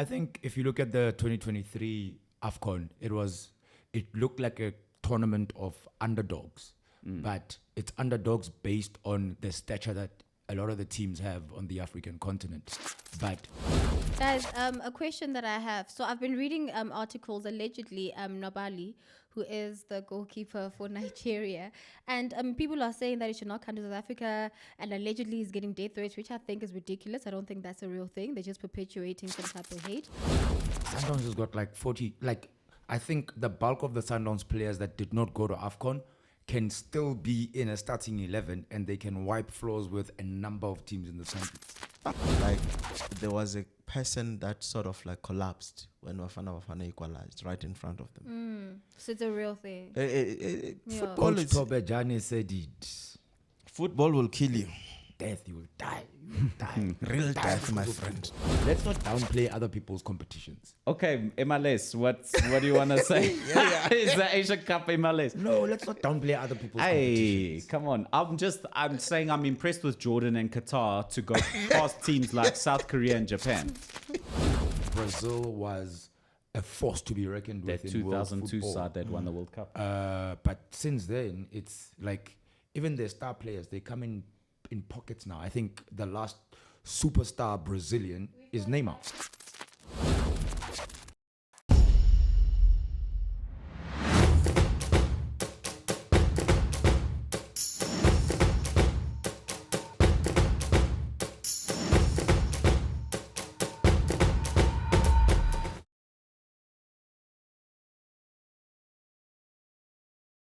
I think if you look at the 2023 AFCON, it looked like a tournament of underdogs, but it's underdogs based on the stature that a lot of the teams have on the African continent. But Guys, a question that I have. So I've been reading articles allegedly Nobali, who is the goalkeeper for Nigeria, and people are saying that he should not come to South Africa, and allegedly he's getting death threats, which I think is ridiculous. I don't think that's a real thing. They're just perpetuating some type of hate. Sundowns has got like 40, I think the bulk of the Sundowns players that did not go to AFCON can still be in a starting 11 and they can wipe floors with a number of teams in the country. Like, there was a person that sort of like collapsed when Bafana equalized right in front of them. So it's a real thing. Football is... Tobejane said it. Football will kill you. Death, you will die. You will die. Real death, my friend. Let's not downplay other people's competitions. Okay, MLS, what do you want to say? Is the Asia Cup MLS? No, let's not downplay other people's Hey, competitions. come on. I'm saying I'm impressed with Jordan and Qatar to go past teams like South Korea and Japan. Brazil was a force to be reckoned with That in world 2002 football. side that won the World Cup. But since then, it's like even their star players, they come in pockets now. I think the last superstar Brazilian is Neymar.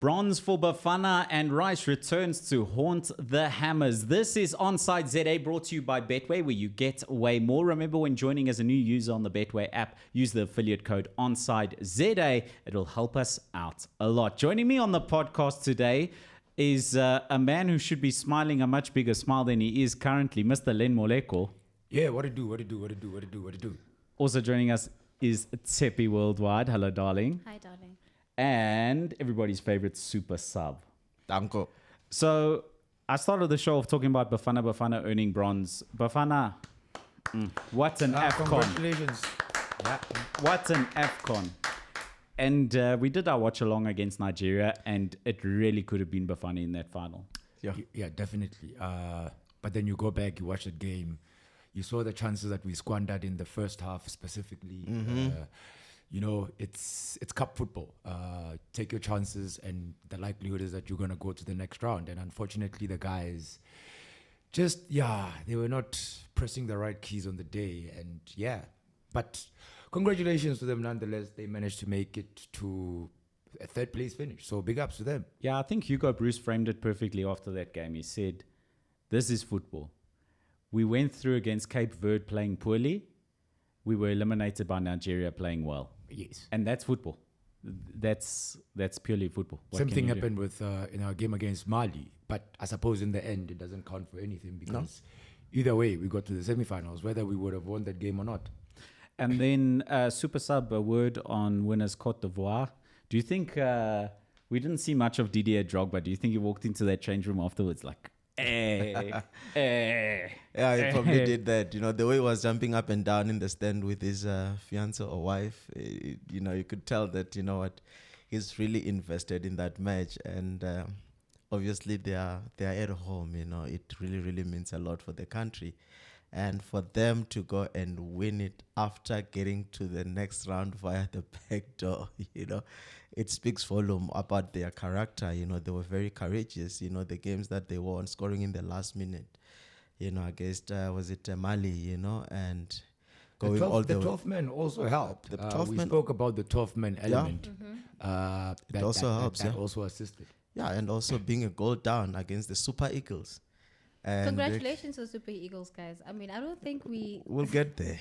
Bronze for Bafana and Rice returns to haunt the Hammers. This is ONSIDE ZA, brought to you by Betway, where you get way more. Remember, when joining as a new user on the Betway app, use the affiliate code ONSIDE ZA. It'll help us out a lot. Joining me on the podcast today is a man who should be smiling a much bigger smile than he is currently, Mr. Len Moleko. Yeah, what it do? Also joining us is Tsepi Worldwide. Hello, darling. Hi, darling. And everybody's favorite super sub. Danko. So I started the show off talking about Bafana earning bronze. Bafana, what an AFCON. Congratulations. Yeah. What an AFCON. And we did our watch along against Nigeria, and it really could have been Bafana in that final. Yeah, definitely. But then you go back, you watch the game, you saw the chances that we squandered in the first half specifically. You know, it's cup football. Take your chances, and the likelihood is that you're going to go to the next round. And unfortunately, the guys they were not pressing the right keys on the day. And but congratulations to them nonetheless. They managed to make it to a third place finish. So big ups to them. Yeah, I think Hugo Bruce framed it perfectly after that game. He said, "This is football. We went through against Cape Verde playing poorly. We were eliminated by Nigeria playing well." Yes. And that's football. That's purely football. What Same can thing you do? happened with in our game against Mali, but I suppose in the end it doesn't count for anything because either way we got to the semifinals, whether we would have won that game or not. And then super sub, a word on winners Cote d'Ivoire. Do you think we didn't see much of Didier Drogba? Do you think he walked into that change room afterwards like, Yeah, he probably did that. You know, the way he was jumping up and down in the stand with his fiancée or wife, you know, you could tell that, you know what, he's really invested in that match. And obviously they are at home, you know, it really, really means a lot for the country. And for them to go and win it after getting to the next round via the back door, you know, it speaks volume about their character. You know, they were very courageous. You know, the games that they won, scoring in the last minute, you know, against, was it Mali, you know, and going all the way. The 12 men also helped. The 12 we men- spoke about the 12 men element. It also helps, that also assisted. Yeah, and also being a goal down against the Super Eagles. And Congratulations to Super Eagles, guys. I mean, I don't think we'll get there.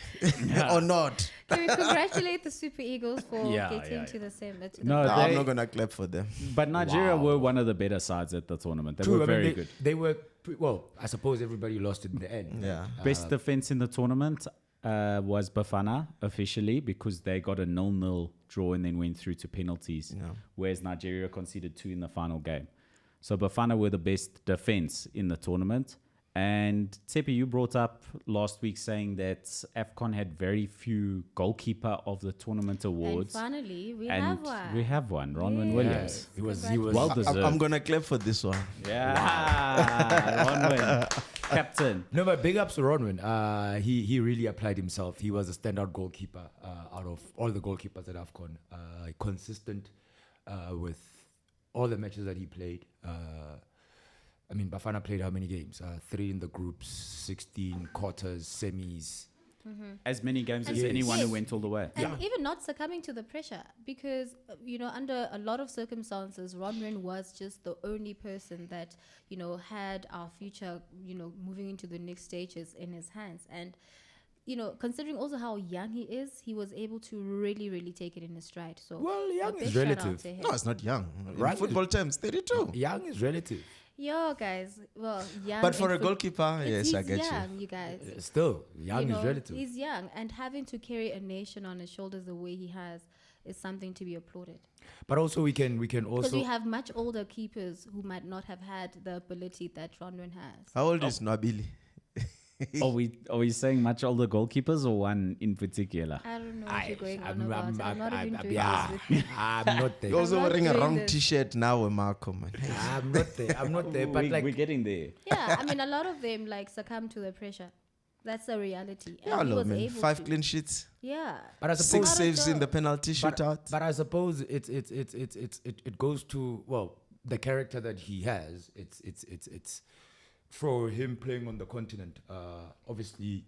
Or not. Can we congratulate the Super Eagles for getting to the same? To the No, No, I'm they- not going to clap for them. But Nigeria Wow. were one of the better sides at the tournament. They True, were I mean, very good. They were, well, I suppose everybody lost in the end. Yeah. Best defense in the tournament was Bafana officially, because they got a 0-0 draw and then went through to penalties, Yeah. whereas Nigeria conceded 2 in the final game. So Bafana were the best defense in the tournament, And Tsepi, you brought up last week saying that AFCON had very few goalkeeper of the tournament awards. And finally, we And have one. we have one, Ronwin Yes. Williams. He was Well deserved. I'm gonna clap for this one. Yeah, Ronwin, captain. No, but big ups to Ronwin. He really applied himself. He was a standout goalkeeper out of all the goalkeepers at AFCON. Consistent with all the matches that he played. I mean, Bafana played how many games? 3 in the groups, 16 quarters, semis. As many games as Yes. anyone Yes. who went all the way. And even not succumbing to the pressure, because under a lot of circumstances, Ronwin was just the only person that had our future, moving into the next stages in his hands. And considering also how young he is, he was able to really, really take it in his stride. So, Well, young a big is shout out relative. to him. No, it's not young. In Right. football terms, 32. Young is relative. Yo, guys, well, young. But for in a goalkeeper, yes, I get young, you guys. Still, young is relative. He's young, and having to carry a nation on his shoulders the way he has is something to be applauded. But also we can Because also we have much older keepers who might not have had the ability that Ronwin has. How old is Nabili? Are we saying much older goalkeepers or one in particular? I don't know what you're going on I'm about. I'm not even doing yeah, this with you. I'm not there. You're also I'm not wearing a doing wrong this. T-shirt now, Marco, man. I'm not there. I'm not there. But We're like, getting there. Yeah, I mean, a lot of them succumb to the pressure. That's the reality. And Yeah, he no, was man. able 5 to. clean sheets, Yeah. but I 6 suppose, Not a saves in the joke. penalty shootout. but I suppose it goes to the character that he has. It's for him playing on the continent. Obviously,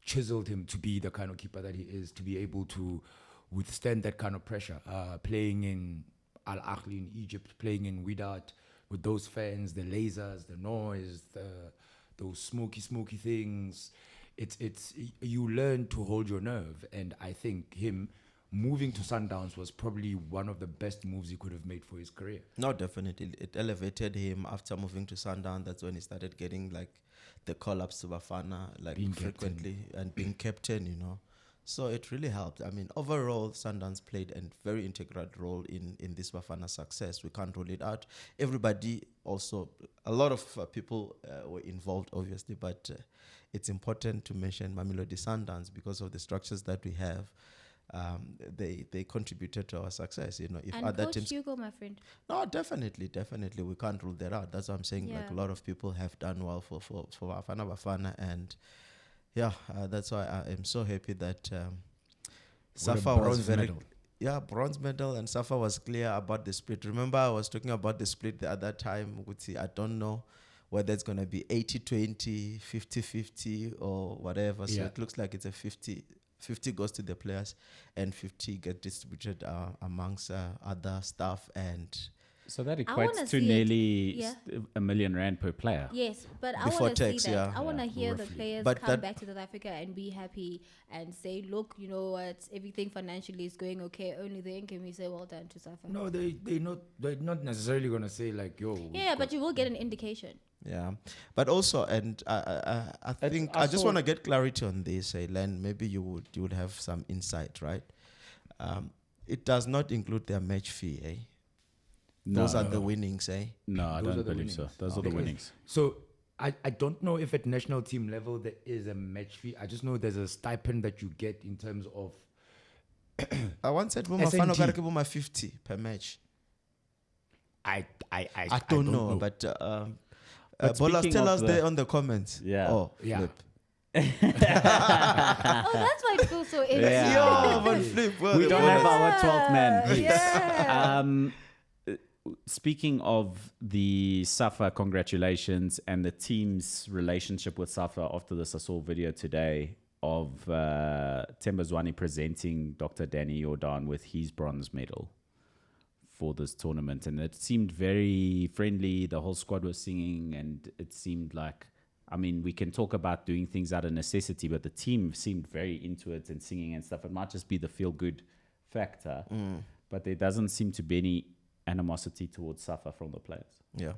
chiseled him to be the kind of keeper that he is, to be able to withstand that kind of pressure. Playing in Al Ahly in Egypt, playing in Wydad with those fans, the lasers, the noise, those smoky things. It's you learn to hold your nerve, and I think him moving to Sundowns was probably one of the best moves he could have made for his career. No, definitely. It elevated him after moving to Sundown. That's when he started getting the call-ups to Bafana Being frequently and being captain, So it really helped. I mean, overall, Sundowns played a very integral role in this Bafana success. We can't rule it out. Everybody also, a lot of people were involved, obviously, but it's important to mention Mamelodi Sundowns because of the structures that we have. They contributed to our success, If And other Coach teams, Hugo, my friend. no, definitely, we can't rule that out. That's what I'm saying. Yeah. A lot of people have done well for Bafana, and yeah, that's why I am so happy that Safa was bronze very medal. bronze medal, and Safa was clear about the split. Remember, I was talking about the split the other time. I don't know whether it's gonna be 80-20, 50-50, or whatever. So Yeah. it looks like it's a 50 goes to the players and 50 get distributed amongst other staff. And So that I wanna equates to see it. nearly Yeah. $1 million per player. Yes, but I Before want to see tax, that. yeah. I want to hear the roughly. players But come that- back to South Africa and be happy and say, look, you know what, everything financially is going okay. Only then can we say well done to South Africa. No, they're not necessarily gonna say like, yo. we've Yeah, but got- you will get an indication. yeah, but also, and I think I I just saw- want to get clarity on this, Len. Maybe you would have some insight, right? It does not include their match fee, eh? Those are the winnings, eh? No, I Those don't are the believe so. winnings. Those are the Because- winnings. So I don't know if at national team level there is a match fee. I just know there's a stipend that you get in terms of I once said, SNG. my 50 per match. I don't know, but But Bolas, speaking tell of us the- there on the comments. Yeah. Oh, Yeah. flip. Oh, that's why it feels so empty. Yeah. Yo, man, flip. Well, We the don't Bolas- have our 12th man. Yeah. Speaking of the Safa, congratulations, and the team's relationship with Safa after this, I saw a video today of Themba Zwane presenting Dr. Danny Jordan with his bronze medal for this tournament. And it seemed very friendly. The whole squad was singing, and it seemed like, I mean, we can talk about doing things out of necessity, but the team seemed very into it and singing and stuff. It might just be the feel-good factor, but there doesn't seem to be any animosity towards Safa from the players. Yeah.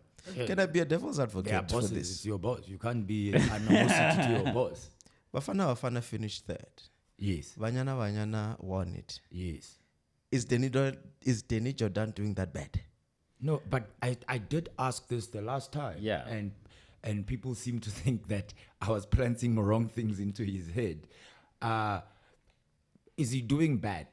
Can I be a devil's advocate yeah, for bosses. this? It's your boss. You can't be animosity to your boss. Bafana finished third. Yes, Banyana won it. yes. Is Danny Jordan doing that bad? No, but I did ask this the last time. Yeah. And and people seem to think that I was planting wrong things into his head. Is he doing bad?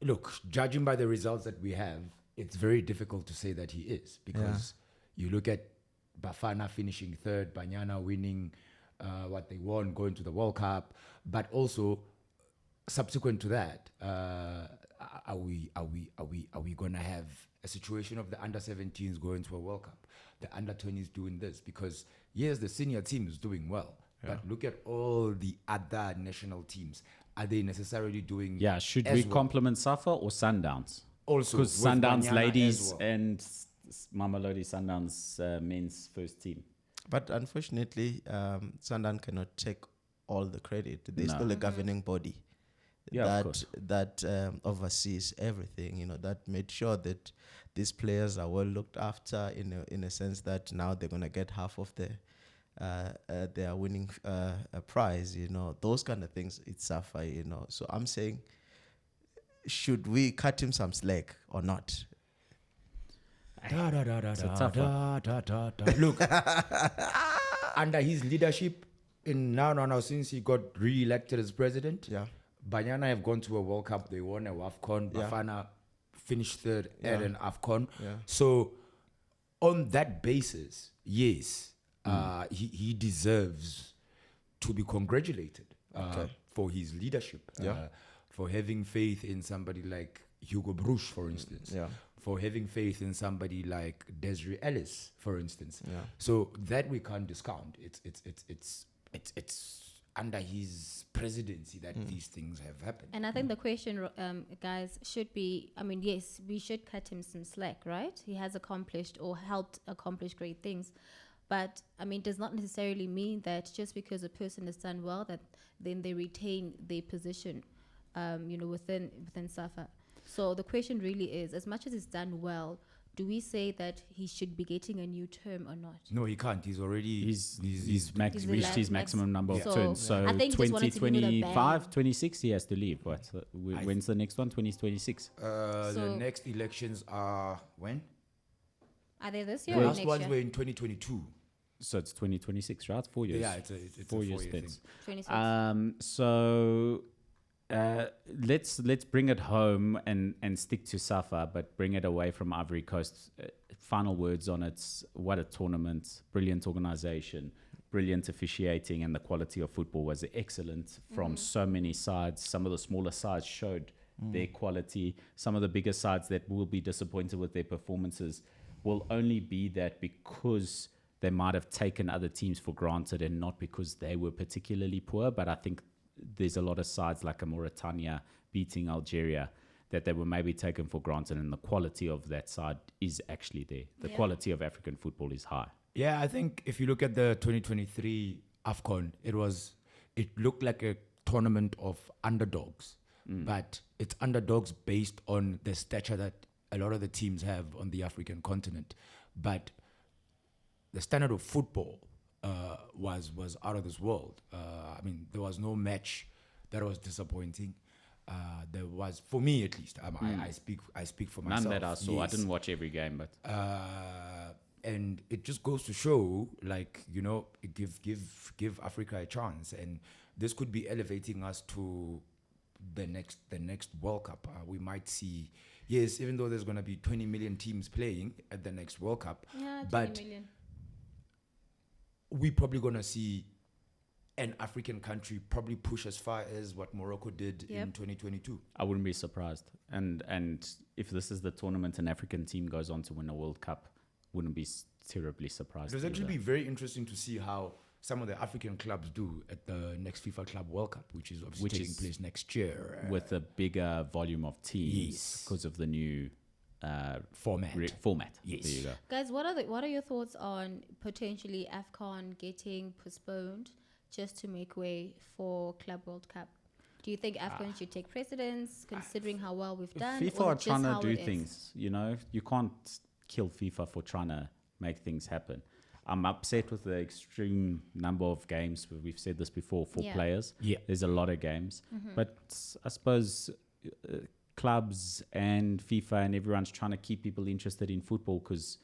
Look, judging by the results that we have, it's very difficult to say that he is, because you look at Bafana finishing third, Banyana winning what they won, going to the World Cup, but also subsequent to that, are we going to have a situation of the under-17s going to a World Cup, the under-20s doing this? Because yes, the senior team is doing well, but look at all the other national teams. Are they necessarily doing? Yeah, should we compliment Safa or Sundowns? Also, because Sundowns ladies and Mamelodi Sundowns men's first team. But unfortunately, Sundown cannot take all the credit. They're still a governing body that oversees everything. That made sure that these players are well looked after in a sense that now they're gonna get half of their winning prize. Those kind of things. It's Safa. So I'm saying, should we cut him some slack or not? Look, under his leadership, now since he got re-elected as president, Banyana have gone to a World Cup. They won a AFCON. Bafana finished third at an AFCON. So on that basis, yes, he deserves to be congratulated for his leadership, for having faith in somebody like Hugo Bruch, for instance. For having faith in somebody like Desiree Ellis, for instance. So that we can't discount. It's under his presidency that these things have happened. And I think the question, guys, should be, yes, we should cut him some slack, right? He has accomplished or helped accomplish great things. But, does not necessarily mean that just because a person has done well, that then they retain their position, within SAFA. So the question really is, as much as it's done well, do we say that he should be getting a new term or not? No, he can't. He's already... He's reached his maximum number of so turns. So I think 2025, 26, he has to leave. When's the next one? 2026? The next elections are when? Are they this year The or last next ones year? were in 2022. So it's 2026, right? 4 years. Yeah, it's a 4 years thing. 26. So let's bring it home and stick to Safa, but bring it away from Ivory Coast. Final words on it. What a tournament. Brilliant organization. Brilliant officiating, and the quality of football was excellent from so many sides. Some of the smaller sides showed their quality. Some of the bigger sides that will be disappointed with their performances will only be that because they might have taken other teams for granted and not because they were particularly poor. But I think there's a lot of sides like a Mauritania beating Algeria that they were maybe taken for granted, and the quality of that side is actually there. The quality of African football is high. Yeah, I think if you look at the 2023 AFCON, it looked like a tournament of underdogs, but it's underdogs based on the stature that a lot of the teams have on the African continent. But the standard of football was out of this world. There was no match that was disappointing. There was, for me at least. I speak for myself. None that I saw. Yes. I didn't watch every game, but and it just goes to show, give Africa a chance, and this could be elevating us to the next World Cup. We might see, yes, even though there's going to be 20 million teams playing at the next World Cup, but we're probably going to see an African country probably push as far as what Morocco did in 2022. I wouldn't be surprised. And if this is the tournament, an African team goes on to win a World Cup, wouldn't be terribly surprised. It would actually be very interesting to see how some of the African clubs do at the next FIFA Club World Cup, which is obviously taking place next year. With a bigger volume of teams because of the new format. Yes. There you go. Guys, what are your thoughts on potentially AFCON getting postponed just to make way for Club World Cup? Do you think AFCON should take precedence, considering how well we've done? FIFA are trying to do things, You can't kill FIFA for trying to make things happen. I'm upset with the extreme number of games. We've said this before, for players. Yeah. There's a lot of games. But I suppose clubs and FIFA and everyone's trying to keep people interested in football because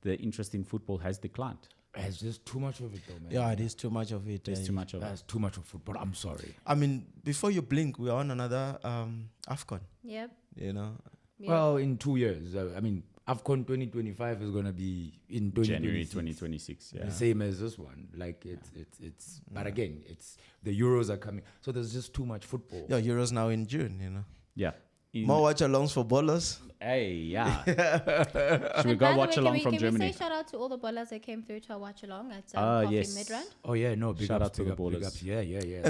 the interest in football has declined. It's just too much of it, though, man. Yeah, it is too much of it. There's too much of it. That's too much of football. I'm sorry. I mean, before you blink, we're on another AFCON. Yep. You know, Yep. Well, in 2 years. I mean, AFCON 2025 is going to be in January 2026. 2026. Yeah. The same as this one. Like, it's but again, it's the Euros are coming. So there's just too much football. yeah, Euros now in June. You know, Yeah. more watch-alongs for ballers. Hey, yeah. Should we And go by the watch way, along can from we Germany? say shout out to all the ballers that came through to our watch along at Coffee Yes. Midrand? Oh, yeah, no, big Shout ups, out to big the up, big ballers. ups. Yeah.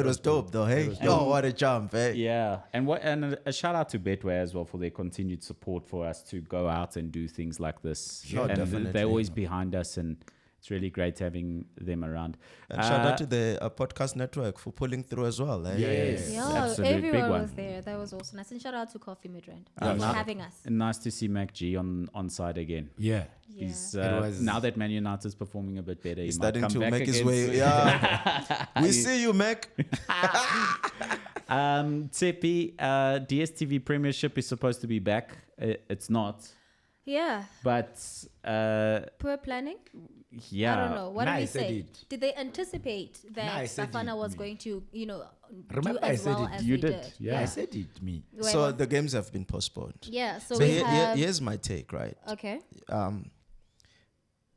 It was dope, though. Hey, yo, what a jump, hey. Yeah, and a shout out to Betway as well for their continued support for us to go out and do things like this. Sure, and definitely. they're always behind us, and it's really great having them around. And shout out to the podcast network for pulling through as well. Eh? Yes. Yeah, absolute big everyone one. was there. That was also nice. And shout out to Coffee Midrand Yeah, for nah. having us. And nice to see MacG on side again. Yeah. Yeah. He's It was- now that Man United's performing a bit better. He's he might starting come to back make his against- way. Yeah. We see you, Mac. Tsepi, DStv Premiership is supposed to be back. It's not, Yeah. but Poor planning? yeah. I don't know. What Nah, did I we said say? it. Did they anticipate Nah, I that said Bafana it, was me. going to, do Remember I as said well it. as You we did, did? yeah. I said it, me. Wait, So what? the games have been postponed. Yeah, so So we have... here's my take, right? Okay.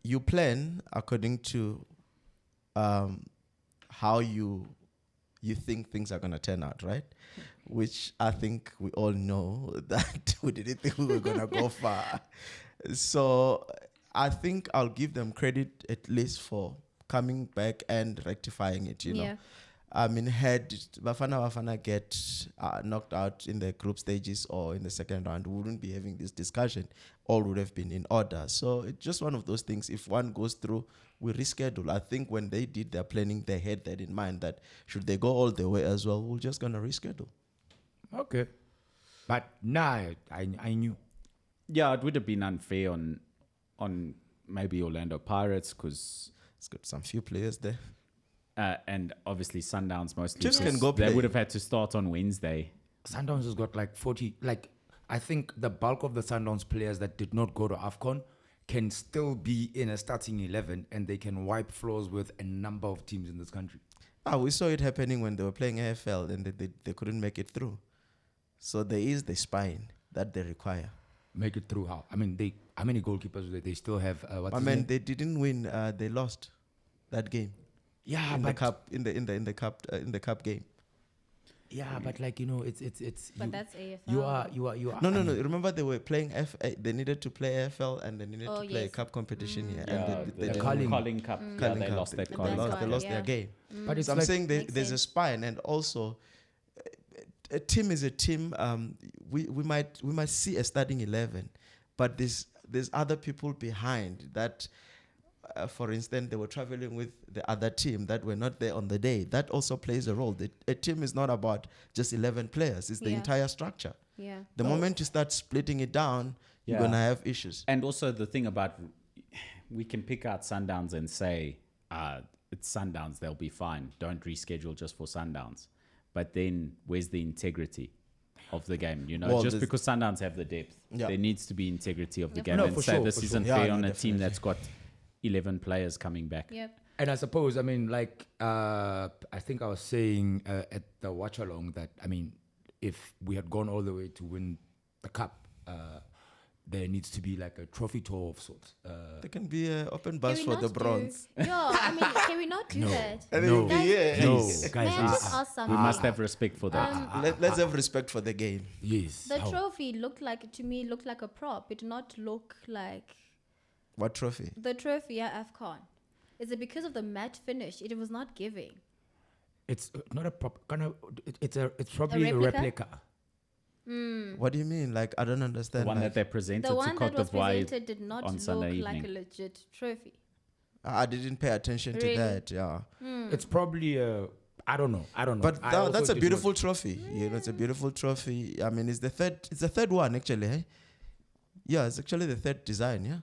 You plan according to how you think things are going to turn out, right? Which I think we all know that we didn't think we were going to go far. So I think I'll give them credit at least for coming back and rectifying it, you know. Yeah. I mean, had Bafana get knocked out in the group stages or in the second round, we wouldn't be having this discussion. All would have been in order. So it's just one of those things. If one goes through, we reschedule. I think when they did their planning, they had that in mind that should they go all the way as well, we're just going to reschedule. Okay. But nah, I knew. Yeah, it would have been unfair on maybe Orlando Pirates because It's got some few players there. and obviously Sundowns mostly. Chiefs can 'cause go They play. would have had to start on Wednesday. Sundowns has got like 40, like, I think the bulk of the Sundowns players that did not go to AFCON can still be in a starting 11 and they can wipe floors with a number of teams in this country. We saw it happening when they were playing AFL and they couldn't make it through. So there is the spine that they require. Make it through how? I mean, how many goalkeepers do they still have? What's I his mean, name? they didn't win. They lost that game Yeah, in the but cup in the cup game. yeah, but like, you know, it's. But you, that's AFL. you are. No, I no. mean, Remember, they were playing they needed to play AFL and they needed Oh, to play a yes. cup competition here. Yeah, And they the didn't Carling- win. Carling Cup. Yeah, Carling they Cup. lost that They Carling lost, Cup. they lost yeah. their game. But it's So I'm like, saying Makes there's a sense. spine, and also a team is a team. We might see a starting 11, but there's other people behind that. For instance, they were traveling with the other team that were not there on the day. That also plays a role. A team is not about just 11 players. It's the Yeah. entire structure. Yeah. The moment you start splitting it down, you're Yeah. going to have issues. And also the thing about we can pick out Sundowns and say it's Sundowns, they'll be fine. Don't reschedule just for Sundowns. But then where's the integrity of the game? You know, Well, just there's- because Sundowns have the depth, Yeah. there needs to be integrity of the Yep. game No, and for say sure, this for isn't sure. fair Yeah, on no, a team definitely. that's got 11 players coming back. Yep. and I suppose, I mean, like, I think I was saying at the watch along that, I mean, if we had gone all the way to win the cup, there needs to be like a trophy tour of sorts. There can be an open Can bus we for not the do- bronze. Yo, I mean, can we not do No. that? And No. you'll be here. No, May guys, I just ask something? We must have respect for that. Let's have respect for the game. yes. The how? trophy looked like a prop. It did not look like What trophy? the trophy at AFCON. Is it because of the match finish? It was not giving. It's not a prop. Kind of. It's probably a replica? replica. What do you mean? Like, I don't The understand. one like, that they presented The to one Cote that was d'Ivoire. presented did not on look Sunday like a evening. legit trophy. I didn't pay attention Really? to that. Yeah. It's probably a. I don't know. But I also that's a did beautiful not- trophy. You know, it's a beautiful trophy. I mean, it's the third one actually. Eh? Yeah, it's actually the third design. Yeah.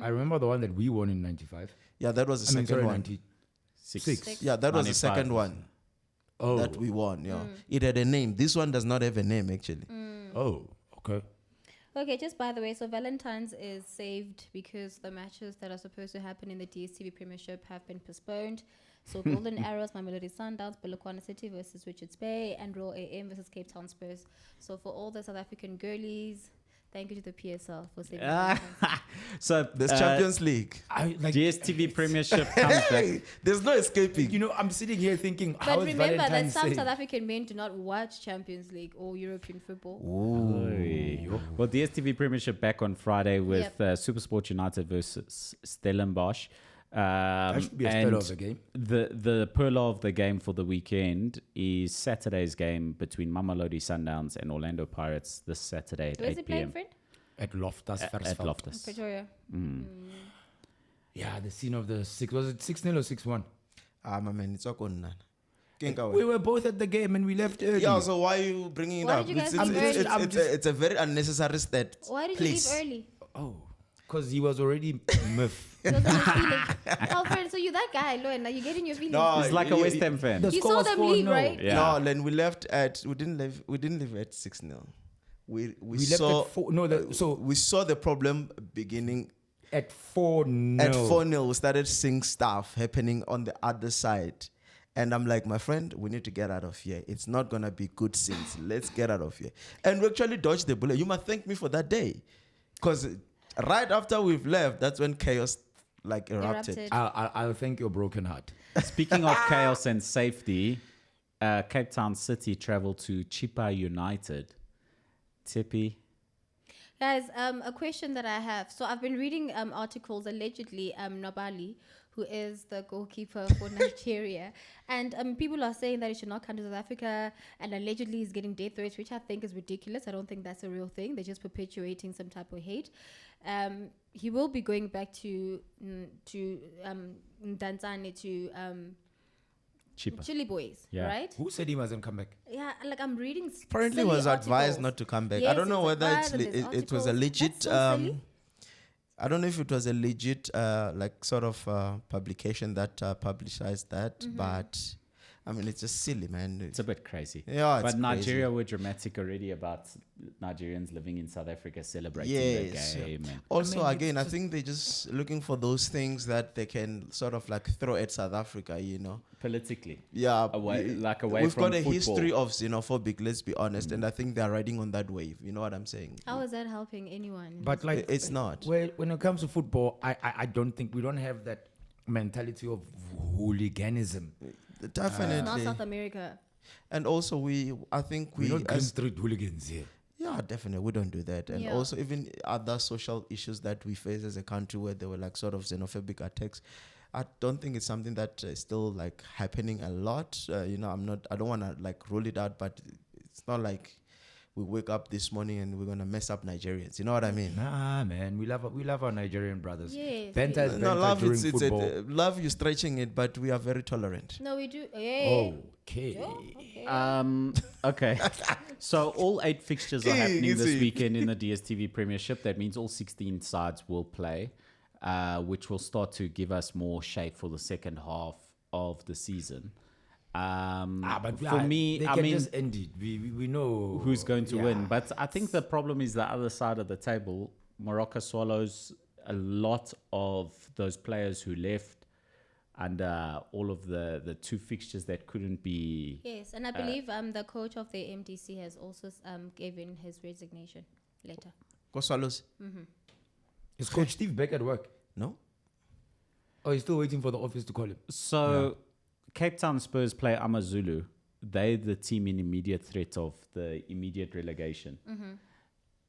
I remember the one that we won in '95. Yeah, that was the I mean, second sorry, one. 96. Six. Yeah, that was the 95. second one Oh, that we won. Yeah, it had a name. This one does not have a name actually. oh, okay. Okay, just by the way, so Valentine's is saved because the matches that are supposed to happen in the DStv Premiership have been postponed. So Golden Arrows, Mamelodi Sundowns, Polokwane City versus Richards Bay, and Royal AM versus Cape Town Spurs. So for all the South African girlies, thank you to the PSL for saving Valentine's. So There's Champions League. DStv Premiership comes back. There's no escaping. You know, I'm sitting here thinking, But how is remember that Valentine's some Day? South African men do not watch Champions League or European football. Well, the DStv Premiership back on Friday with Yep. Supersport United versus Stellenbosch. That should be a spell of the game. The pearl of the game for the weekend is Saturday's game between Mamelodi Sundowns and Orlando Pirates this Saturday at Where is 8 it playing, p.m. friend? At Loftus At Versfeld. Loftus. Pretoria. Yeah, the scene of the 6. Was it 6-0 or 6-1? My man, it's all gone now. We were both at the game and we left early. Yeah, so why are you bringing it Why up? did you guys It's, leave it's, early? it's, it's, it's a very unnecessary stat. Why did Please. you leave early? Oh, because he was already miff. Because of your feelings. Oh, friend, so you that guy, Loen, now you're getting your feelings. No, It's like a West Ham fan. The You score saw was them 4-0. leave, right? Yeah. No, then we didn't leave at 6-0. We We saw left at 4. No, so we saw the problem beginning at 4-0. at 4-0. We started seeing stuff happening on the other side. And I'm like, my friend, we need to get out of here. It's not going to be good scenes. Let's get out of here. And we actually dodged the bullet. You must thank me for that day. Because right after we've left, that's when chaos erupted. I'll thank your broken heart. Speaking of chaos and safety, Cape Town City traveled to Chippa United. Tippy. Guys, a question that I have. So I've been reading articles allegedly Nobali, who is the goalkeeper for Nigeria, and people are saying that he should not come to South Africa, and allegedly he's getting death threats, which I think is ridiculous. I don't think that's a real thing. They're just perpetuating some type of hate. He will be going back to Tanzania to Chippa. Chili Boys, Yeah. right? Who said he mustn't come back? Yeah, like I'm reading. Apparently silly was advised articles. not to come back. I Yes, don't know it's whether advised and there's it was a articles. legit That's so silly. I don't know if it was a legit sort of publication that publicized that, Mm-hmm. but I mean it's just silly, man. It's a bit crazy. Yeah, it's but Nigeria were dramatic already about Nigerians living in South Africa celebrating Yes. the game. And Also, I mean, again, I it's think they're just looking for those things that they can sort of like throw at South Africa, you know. politically. Yeah, Away we've from got a football. history of xenophobic. Let's be honest, and I think they're riding on that wave. You know what I'm saying? How is that helping anyone? in But this like, It's not. when it comes to football, I don't think we don't have that mentality of hooliganism. Definitely. It's not South America. And also, I think We're we, not Green as, Street hooligans here. yeah, definitely, we don't do that. And Yeah. also, even other social issues that we face as a country where there were like sort of xenophobic attacks, I don't think it's something that is still like happening a lot. You know, I don't want to like rule it out, but it's not like we wake up this morning and we're going to mess up Nigerians. You know what I mean? Nah, man, we love our Nigerian brothers. Yes, Banter is we- No, banter love, during it's football. love, you're stretching it, but we are very tolerant. No, we do. Yeah. Okay. Okay. Okay. So all 8 fixtures are happening you this see. weekend in the DStv Premiership. That means all 16 sides will play, which will start to give us more shape for the second half of the season. But for me, they I can mean, just end it. We know who's going to yeah. win. But I think the problem is the other side of the table. Morocco Swallows, a lot of those players who left under all of the 2 fixtures that couldn't be. Yes, and I believe the coach of the MDC has also given his resignation letter. Go Swallows. Is Coach Steve back at work? No? Oh, he's still waiting for the office to call him. So, Cape Town Spurs play Amazulu. They're the team in immediate threat of the immediate relegation.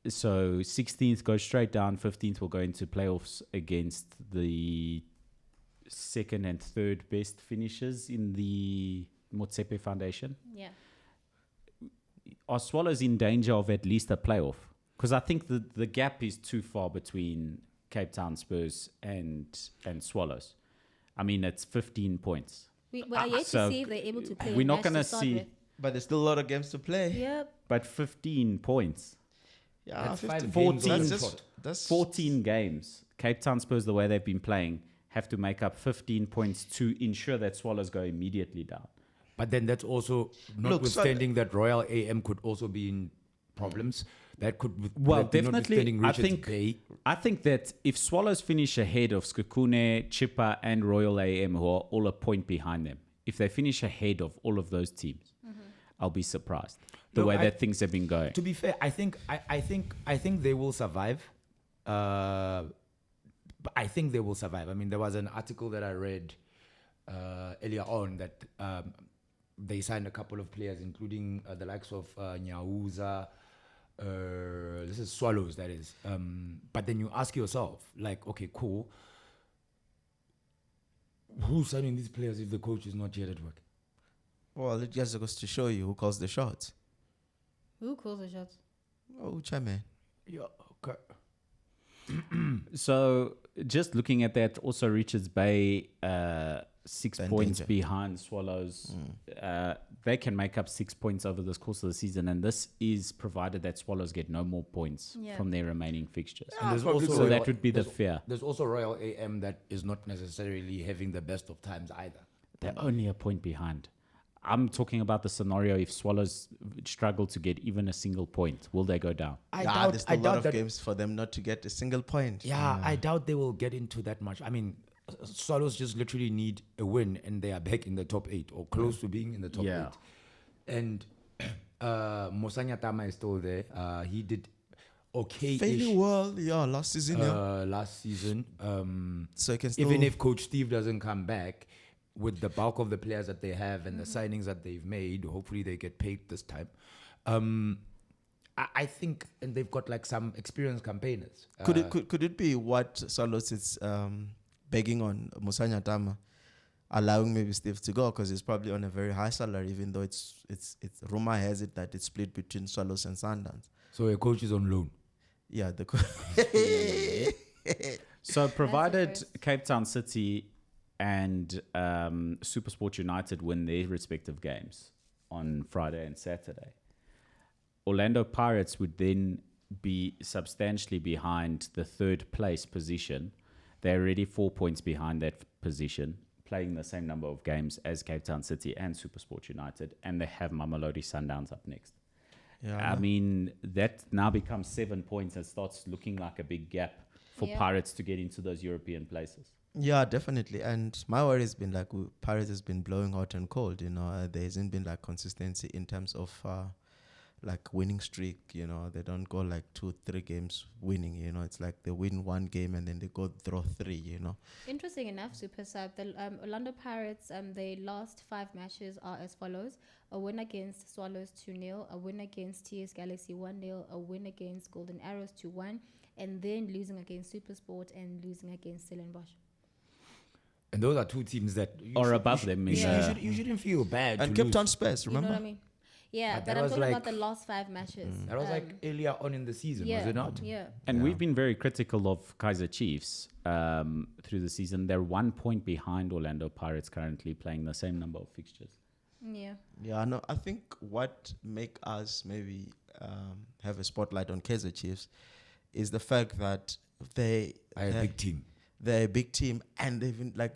So, 16th goes straight down. 15th will go into playoffs against the second and third best finishers in the Motsepe Foundation. Yeah. Are Swallows in danger of at least a playoff? Because I think the gap is too far between Cape Town Spurs and Swallows. I mean, it's 15 points. We are yet So to see if they're able to play. we're a not match gonna start see- with. But there's still a lot of games to play. Yep. But 15 points. Yeah, That's 15. 14. That's That's just, that's 14 games. Cape Town Spurs, the way they've been playing, have to make up 15 points to ensure that Swallows go immediately down. But then that's also notwithstanding that Royal AM could also be in problems. That could Well, that be definitely, notwithstanding Richards Bay. I think that if Swallows finish ahead of Skukune, Chippa, and Royal AM, who are all a point behind them, if they finish ahead of all of those teams, I'll be surprised the Look, way that things have been going. To be fair, I think they will survive. But I think they will survive. I mean, there was an article that I read earlier on that they signed a couple of players, including the likes of Nyauza. This is Swallows, that is. But then you ask yourself, like, okay, cool. Who's signing these players if the coach is not yet at work? Well, it just goes to show you who calls the shots. Who calls the shots? Oh, Chairman. Yeah, okay. So just looking at that, also Richards Bay, 6 Then points danger. behind Swallows. They can make up 6 points over the course of the season, and this is provided that Swallows get no more points Yeah. from their remaining fixtures. And there's probably also So Royal- that would be the there's- fear. There's also Royal AM that is not necessarily having the best of times either. They're only a point behind. I'm talking about the scenario if Swallows struggle to get even a single point, will they go down? There's still a lot of games for them not to get a single point. Yeah, I doubt they will get into that much. I mean, Swallows just literally need a win and they are back in the top 8 or close to being in the top Yeah. 8. And Mosanya Tama is still there. He did okay Fairly well, yeah, last season, yeah. last season. So you can still... Even if Coach Steve doesn't come back, with the bulk of the players that they have and the signings that they've made, hopefully they get paid this time. I think, and they've got like some experienced campaigners. Could it be what Swallows is begging on Musanya Tama, allowing maybe Steve to go because he's probably on a very high salary, even though it's rumor has it that it's split between Swallows and Sundowns. So a coach is on loan. Yeah, the So provided first. Cape Town City and Supersport United win their respective games on Friday and Saturday, Orlando Pirates would then be substantially behind the third place position. They're already 4 points behind that position, playing the same number of games as Cape Town City and Supersport United, and they have Mamelodi Sundowns up next. yeah, I mean, that now becomes 7 points and starts looking like a big gap for Yeah. Pirates to get into those European places. yeah, definitely. And my worry has been like Pirates has been blowing hot and cold. There hasn't been like consistency in terms of like winning streak. They don't go like 2-3 games winning. It's like they win one game and then they go draw 3. Interesting enough, Super Sub, the Orlando Pirates, their last 5 matches are as follows: a win against Swallows 2-0, a win against TS Galaxy 1-0, a win against Golden Arrows 2-1, and then losing against Supersport and losing against Stellenbosch. And those are two teams that Or above them in the- you shouldn't feel bad. And to Cape lose. Town Spurs, You know remember? what I mean? Yeah, But but that I'm was talking like- about the last 5 matches. That was like earlier on in the season, yeah, was it not? Yeah. And we've been very critical of Kaizer Chiefs through the season. They're 1 point behind Orlando Pirates currently, playing the same number of fixtures. Yeah. Yeah, no, I think what make us maybe have a spotlight on Kaizer Chiefs is the fact that They're a big team. they're a big team, and they've been like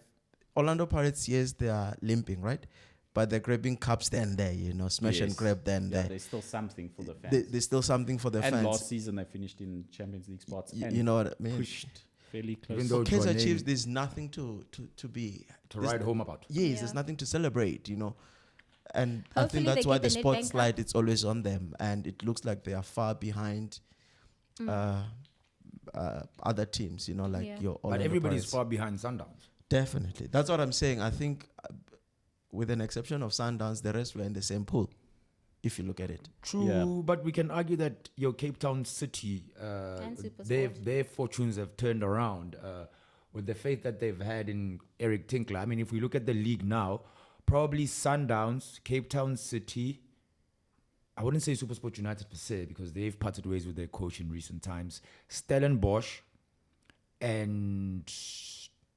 Orlando Pirates. Yes, they are limping, right? But they're grabbing cups then there, smash and Yes. grab then Yeah, there. there's still something for the fans. There's still something for the and fans. last season they finished in Champions League spots and You know what I mean? pushed fairly close. Even though For Kaizer Jordan- Chiefs, there's nothing to be to there's ride home about. Yes, there's Yeah. nothing to celebrate, And I Hopefully think that's they why get the the sports Nedbank Cup. slide it's always on them, and it looks like they are far behind other teams. Like Yeah. your. But Orlando everybody's Pirates. far behind Sundowns. Definitely, that's what I'm saying. I think, with an exception of Sundowns, the rest were in the same pool. If you look at it, True, Yeah. but we can argue that your Cape Town City, And Supersport. their fortunes have turned around with the faith that they've had in Eric Tinkler. I mean, if we look at the league now, probably Sundowns, Cape Town City. I wouldn't say Supersport United per se because they've parted ways with their coach in recent times. Stellenbosch and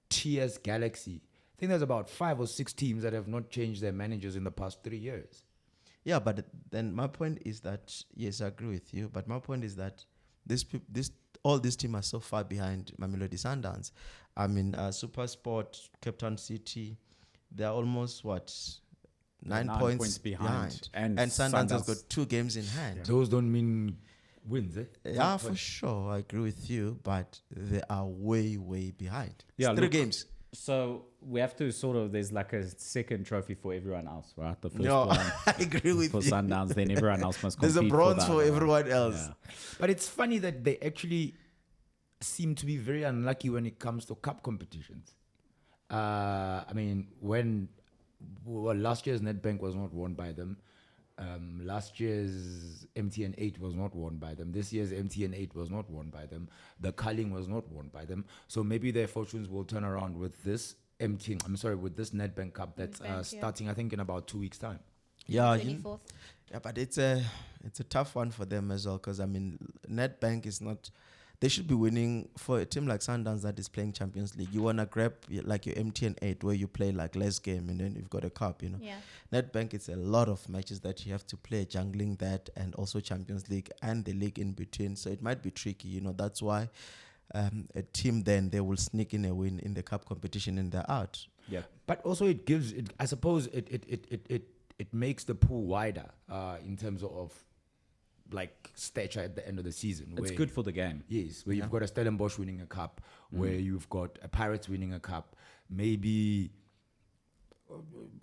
TS Galaxy. I think there's about 5 or 6 teams that have not changed their managers in the past 3 years. yeah. But then my point is that yes, I agree with you. But my point is that all these teams are so far behind Mamelodi Sundowns. I mean, SuperSport, Cape Town City, they're almost 9 9 points points behind. And Sundowns has got 2 games in hand. Those don't mean wins, eh? Yeah, for sure. I agree with you, but they are way, way behind. Yeah, It's 3 look, games. So we have to sort of, there's like a second trophy for everyone else, right? The first No, one I agree with for you. Sundowns, then everyone else must compete. There's a bronze for that. everyone else. Yeah. But it's funny that they actually seem to be very unlucky when it comes to cup competitions. I mean, last year's Nedbank was not won by them. Last year's MTN 8 was not won by them. This year's MTN 8 was not won by them. The Culling was not won by them. So maybe their fortunes will turn around with this with this Nedbank Cup that's starting, I think, in about 2 weeks' time. Yeah, 24th. yeah, but it's a tough one for them as well, because I mean, Nedbank is not. They should be winning. For a team like Sundowns that is playing Champions League, you wanna grab like your MTN 8 where you play like less game and then you've got a cup. You know, Yeah. Nedbank, it's a lot of matches that you have to play, jungling that and also Champions League and the league in between. So it might be tricky. You know, that's why a team then they will sneak in a win in the cup competition and they're out. Yeah, but also it gives it. I suppose it makes the pool wider in terms of like stature at the end of the season. It's good for the game. Yes, where you've got a Stellenbosch winning a cup, where you've got a Pirates winning a cup, maybe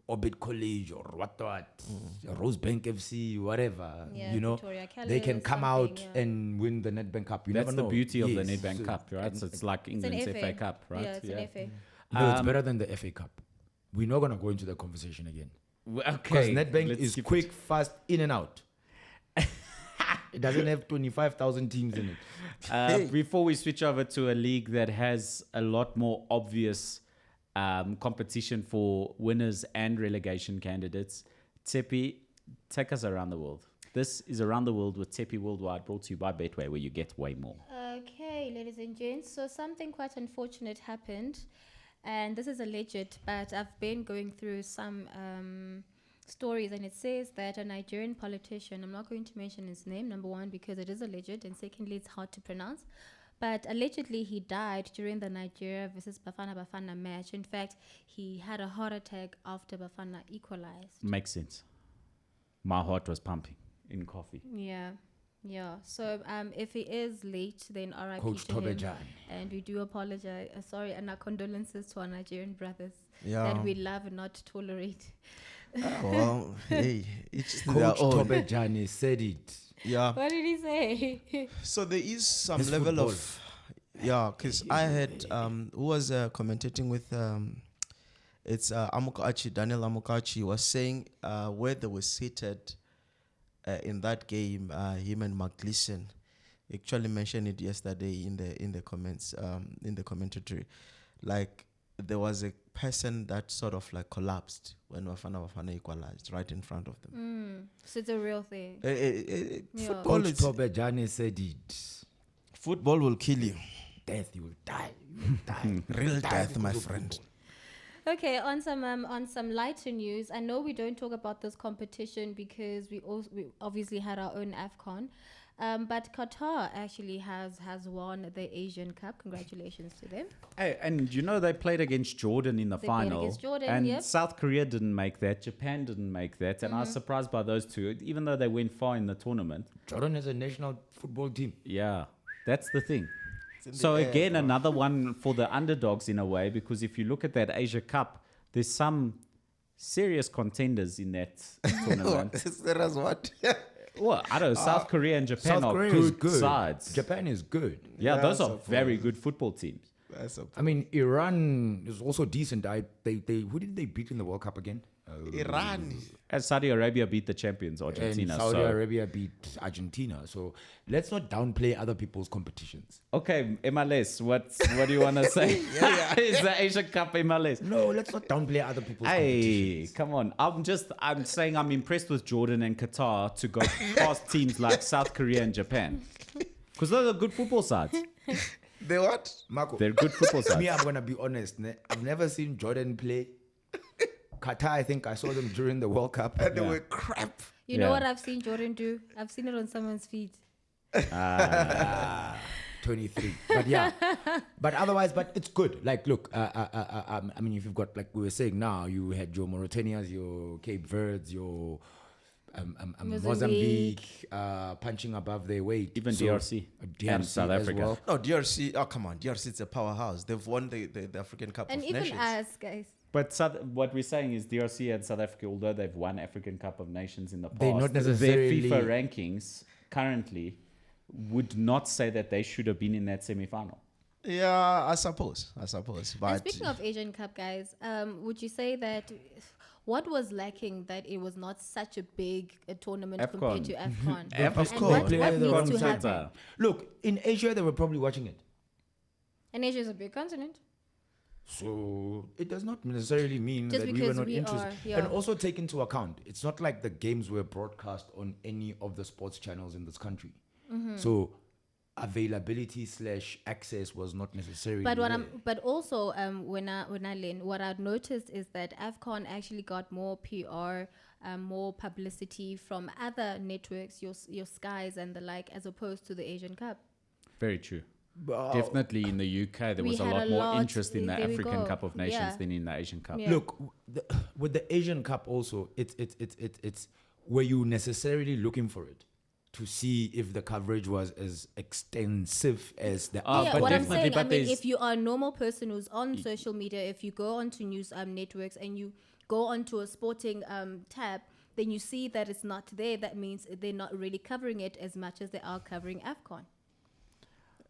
Orbit College or what, Rosebank FC, whatever. Yeah, you know, Victoria they can Calais, come out something, yeah. and win the Nedbank Cup. You That's never the know. beauty of the Yes, Nedbank so- Cup, right? So it's like It's an England's FA. FA Cup, right? Yeah, it's an FA. No, it's better than the FA Cup. We're not gonna go into the conversation again. Because Okay. Nedbank let's is skip quick, it. fast, in and out. It doesn't have 25,000 teams in it. Before we switch over to a league that has a lot more obvious competition for winners and relegation candidates, Tsepi, take us around the world. This is Around the World with Tsepi Worldwide, brought to you by Betway, where you get way more. Okay, ladies and gents. So something quite unfortunate happened, and this is alleged, but I've been going through some stories, and it says that a Nigerian politician, I'm not going to mention his name, number one, because it is alleged, and secondly, it's hard to pronounce, but allegedly he died during the Nigeria versus Bafana match. In fact, he had a heart attack after Bafana equalized. Makes sense. My heart was pumping in coffee. Yeah. So if he is late, then RIP Coach to him. Tobejan. And we do apologize. Sorry, and our condolences to our Nigerian brothers Yeah. that we love and not tolerate. Well, hey, each to their Coach own. Tobejani said it. Yeah. What did he say? So there is some His level football. of, yeah, because I had who was commentating with it's Amokachi, Daniel Amokachi was saying where they were seated in that game, him and McGleason actually mentioned it yesterday in the comments, in the commentary, like there was a person that sort of like collapsed when Bafana equalized right in front of them. So it's a real thing. Yeah. Football Coach is, Tobejani said it. football will kill you. Death, you will die. You will die. Real Die death, because my of friend. football. Okay, on some lighter news, I know we don't talk about this competition because we obviously had our own AFCON, but Qatar actually has won the Asian Cup. Congratulations to them. Hey, and you know they played against Jordan in the They played final, against Jordan, and yep. South Korea didn't make that, Japan didn't make that, and I was surprised by those two, even though they went far in the tournament. Jordan is a national football team. Yeah, that's the thing. in the So air, again, bro. another one for the underdogs in a way, because if you look at that Asia Cup, there's some serious contenders in that tournament. There is what? Well, I don't know, South Korea and Japan South are Korea is good, good. sides. Japan is good. Yeah, Yeah, those are so very good football teams. I mean, Iran is also decent. They who did they beat in the World Cup again? Iran. And Saudi Arabia beat the champions, And Argentina. Saudi so. Arabia beat Argentina. So let's not downplay other people's competitions. Okay, MLS, what do you want to say? Is the Asia Cup MLS? No, let's not downplay other people's Hey, competitions. come on. I'm saying I'm impressed with Jordan and Qatar to go past teams like South Korea and Japan. Because those are good football sides. They what? Marco, They're good football sides. me, I'm gonna be honest. I've never seen Jordan play. Qatar, I think I saw them during the World Cup. And they were crap. You Yeah. know what I've seen Jordan do? I've seen it on someone's feet. 23. But yeah, but otherwise, but it's good. Like, look, I mean, if you've got, like we were saying now, you had your Mauritanias, your Cape Verdes, your Mozambique punching above their weight. Even So, DRC and South as Africa. well. No, DRC. Oh, come on. DRC is a powerhouse. They've won the African Cup And of even Nations. us, guys. But what we're saying is DRC and South Africa, although they've won African Cup of Nations in the past, They're not necessarily- their FIFA rankings currently would not say that they should have been in that semi-final. Yeah, I suppose. And But speaking of Asian Cup, guys, would you say that what was lacking that it was not such a big tournament compared to AFCON? And AFCON. what Player needs the to wrong happen? Look, in Asia, they were probably watching it. And Asia is a big continent. So it does not necessarily mean Just that we were because not we interested. are, yeah. And also take into account, it's not like the games were broadcast on any of the sports channels in this country. Mm-hmm. So availability / access was not necessarily. But what there. but also when I learn, what I've noticed is that AFCON actually got more PR, more publicity from other networks, your Skies and the like, as opposed to the Asian Cup. Very true. Well, Definitely in the UK, there We was a had lot a more lot- interest in the there we African go. Cup of Nations Yeah. than in the Asian Cup. Yeah. Look, with the Asian Cup also, it's were you necessarily looking for it to see if the coverage was as extensive as the Yeah, but what I'm definitely, saying, I but mean, there's- if you are a normal person who's on social media, if you go onto news networks and you go onto a sporting tab, then you see that it's not there. That means they're not really covering it as much as they are covering AFCON.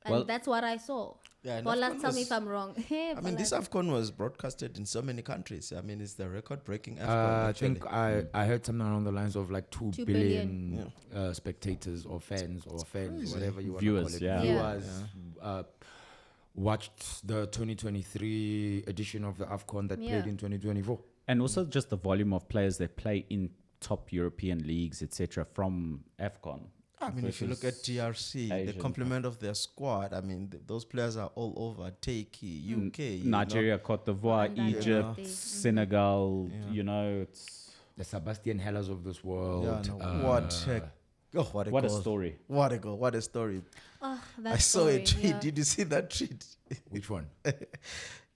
And Well- that's what I saw. Yeah, and Bola, AFCON tell me was- if I'm wrong. I mean, this AFCON was broadcasted in so many countries. I mean, it's the record-breaking AFCON. I actually. think I heard something along the lines of like 2 2 billion spectators or fans or whatever you want to Viewers, call it. yeah. Viewers watched the 2023 edition of the AFCON that Yeah. played in 2024. And also just the volume of players that play in top European leagues, etc., from AFCON. I mean, if you look at versus TRC, the Asian complement of their squad, I mean, those players are all over. Turkey, UK, you know. Nigeria, Cote d'Ivoire, Rwanda, Egypt, yeah. Senegal, Yeah. you know, it's The Sebastian Hellers of this world. Yeah, no, what a what a goal. story. What a goal. What a story. Oh, that I saw story, a tweet. yeah. Did you see that tweet? Which one?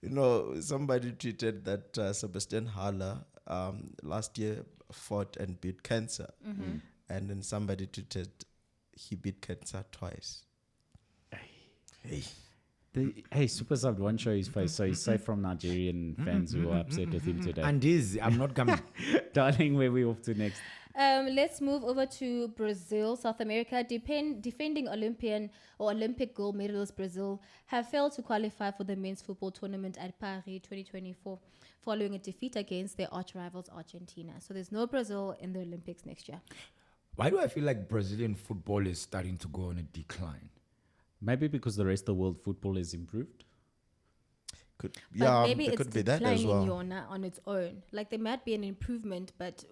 You know, somebody tweeted that Sebastian Haller last year fought and beat cancer. Mm-hmm. And then somebody tweeted he beat cancer twice. Hey. Hey, Super Sub won't show his face, so he's safe from Nigerian fans who are upset with him today. And I'm not coming. Darling, where we off to next? Let's move over to Brazil, South America. Defending Olympic gold medalist Brazil have failed to qualify for the men's football tournament at Paris 2024 following a defeat against their arch rivals Argentina. So there's no Brazil in the Olympics next year. Why do I feel like Brazilian football is starting to go on a decline? Maybe because the rest of world football has improved. Could, But yeah, maybe there it's could be that as declining well. on its own. Like there might be an improvement, but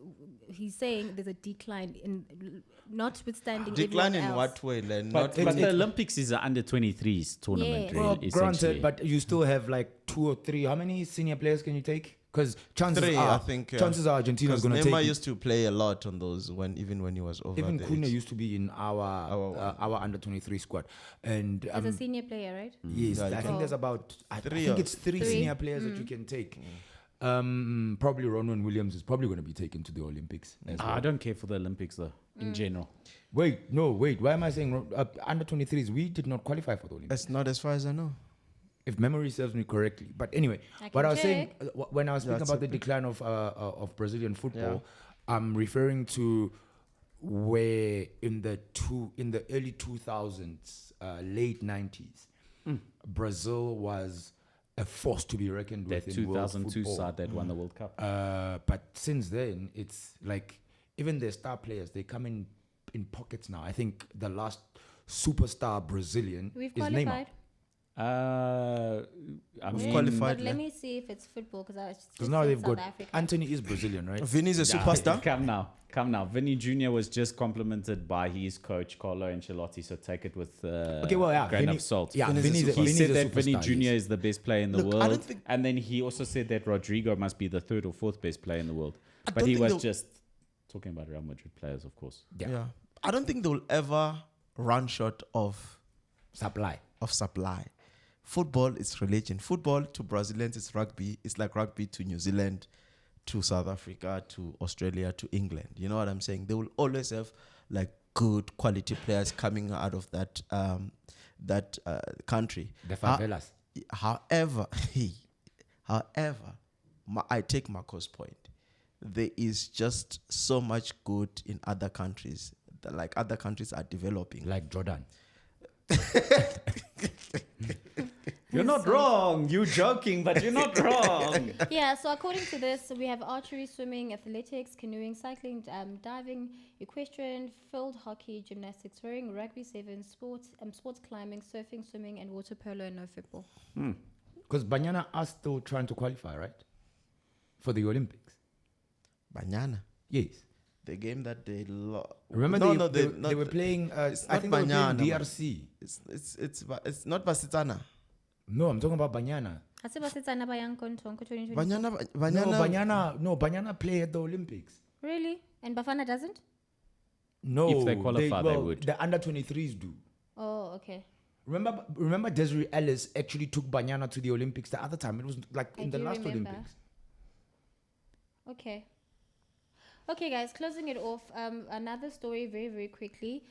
he's saying there's a decline in notwithstanding Decline everyone in else. what way? Like, But not the Olympics is an under-23s tournament, Yes. really, Well, essentially. granted, but you still have like 2 or 3. How many senior players can you take? Because chances 3, are, I think. chances are Argentina's going to Neymar take. used to play a lot on those even when he was over. Even the Cunha age. used to be in our under 23 squad, and As a senior player, right? yes, Yeah, you I can- think there's about I Three think or- it's 3 Three. senior players that you can take. Probably Ronwen Williams is probably going to be taken to the Olympics as well. I don't care for the Olympics, though, in general. Wait, why am I saying under 23s? We did not qualify for the Olympics. That's not as far as I know. If memory serves me correctly. But anyway, I what can I was saying check. when I was speaking That's about the okay. decline of Brazilian football, Yeah. I'm referring to where in the early 2000s, late 90s, Brazil was a force to be reckoned That with in world 2002 football. side that won the World Cup. But since then, it's like even their star players, they come in pockets now. I think the last superstar Brazilian We've is Neymar. qualified. I We've mean, qualified. But let me see if it's football because I just Because now said they've South got Africa. Anthony is Brazilian, right? Vinny's a superstar. Come now. Vinny Jr. was just complimented by his coach, Carlo Ancelotti, so take it with a grain of salt. Yeah, Vinny's a Vinny's a, superstar. He Vinny's said a that Vinny superstar, Jr. yes. is the best player in the Look, I world. don't think- And then he also said that Rodrigo must be the 3rd or 4th best player in the world. But don't he think was they'll- just talking about Real Madrid players, of course. Yeah. I don't think they'll ever run short of Supply. supply. Football is religion. Football to Brazilians is rugby. It's like rugby to New Zealand, to South Africa, to Australia, to England. You know what I'm saying? They will always have like good quality players coming out of that country. The favelas. However, I take Marco's point. There is just so much good in other countries. Like other countries are developing. Like Jordan. You're not wrong. You're joking, but you're not wrong. Yeah, so according to this, we have archery, swimming, athletics, canoeing, cycling, diving, equestrian, field hockey, gymnastics, rowing, rugby sevens, sports climbing, surfing, swimming, and water polo, and no football. Because Banyana are still trying to qualify, right? For the Olympics. Banyana. Yes. The game that they Remember they were playing. I think Banyana, they were playing DRC. It's not Basitana. No, I'm talking about Banyana. Banyana play at the Olympics. Really? And Bafana doesn't? No, If they qualify, they would. The under 23s do. Oh, okay. Remember Desiree Ellis actually took Banyana to the Olympics the other time. It was like in the last remember. Olympics. Okay, guys, closing it off. Another story very, very quickly.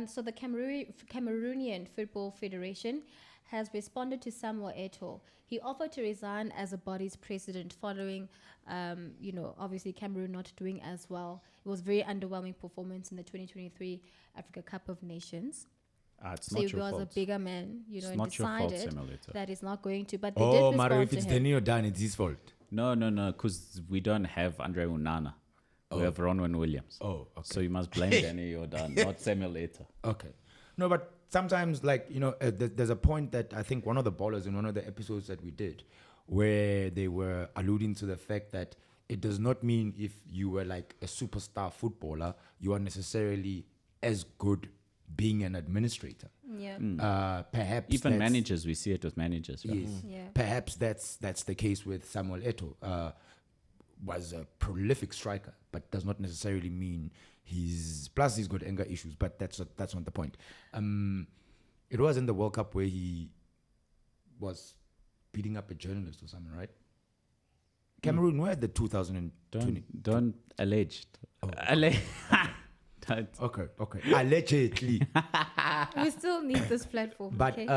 So the Cameroonian Football Federation has responded to Samuel Eto'o. He offered to resign as a body's president following, obviously Cameroon not doing as well. It was very underwhelming performance in the 2023 Africa Cup of Nations. It's So not he your was fault. a bigger man, It's and not your fault, decided Samuel Eto'o. that he's not going to. But they did Oh, respond Mario, if to it's him. Danny or Dan, it's his fault. No, because we don't have Andre Onana. We have Ronwen Williams. Oh, okay. So you must blame Danny Jordan, not Samuel Eto'o. Okay. No, but sometimes, there's a point that I think one of the ballers in one of the episodes that we did, where they were alluding to the fact that it does not mean if you were like a superstar footballer, you are necessarily as good being an administrator. Yeah. Perhaps Even that's- managers, we see it with managers. Right? Yes. Yeah. Perhaps that's the case with Samuel Eto'o. Was a prolific striker, but does not necessarily mean he's got anger issues, but that's not the point. It was in the World Cup where he was beating up a journalist or something, right? Cameroon were at the 2020. Don't allege. Don't. Okay. Allegedly. We still need this platform. But okay?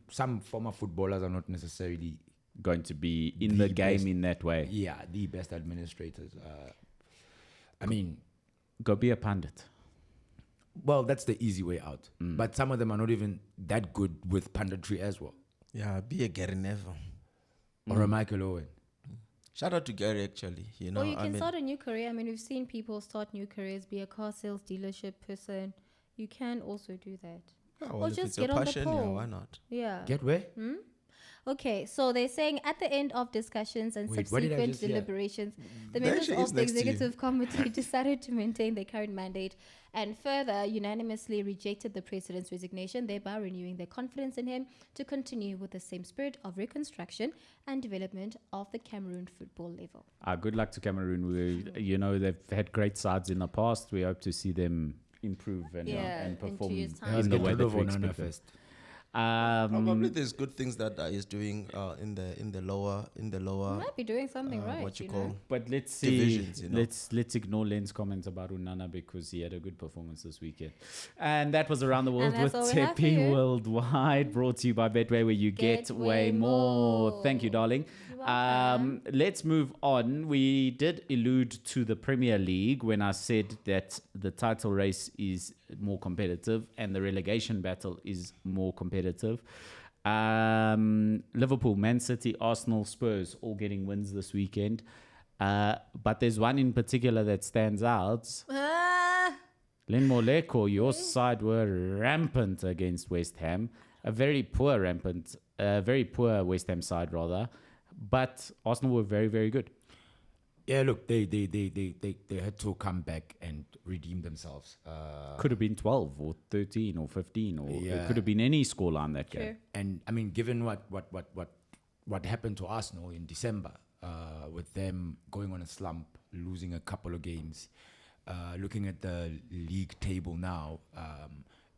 some former footballers are not necessarily Going to be in the game best. in that way. the best administrators. Go be a pundit. Well, that's the easy way out. But some of them are not even that good with punditry as well. Yeah, be a Gary Neville. Or a Michael Owen. Shout out to Gary, actually. You know, or you can start a new career. We've seen people start new careers, be a car sales dealership person. You can also do that. Yeah, or if just it's get your on the passion, yeah, pole. why not? Yeah. Get where? Okay, so they're saying at the end of discussions and Wait, what did I subsequent just hear? deliberations, the That members actually of is the next to you. executive committee decided to maintain their current mandate and further unanimously rejected the president's resignation, thereby renewing their confidence in him to continue with the same spirit of reconstruction and development of the Cameroon football level. Good luck to Cameroon. They've had great sides in the past. We hope to see them improve and in 2 perform years' time. in the Get way rid that of we Onana expect them. first. Probably there's good things that he's doing in the lower You might be doing something right. what you know? call But let's see. divisions, Let's ignore Len's comments about Onana because he had a good performance this weekend. And that was Around the World And with that's all we have for Tepi you. Worldwide, brought to you by Betway, where you get way more. Thank you, darling. You're welcome. Let's move on. We did allude to the Premier League when I said that the title race is more competitive and the relegation battle is more competitive. Liverpool, Man City, Arsenal, Spurs all getting wins this weekend. But there's one in particular that stands out. Len Moleko, your side were rampant against West Ham. A very poor West Ham side rather. But Arsenal were very, very good. Yeah, look, they had to come back and redeem themselves. Could have been 12 or 13 or 15 or it Yeah. could have been any scoreline that True. game. And given what happened to Arsenal in December, with them going on a slump, losing a couple of games, looking at the league table now,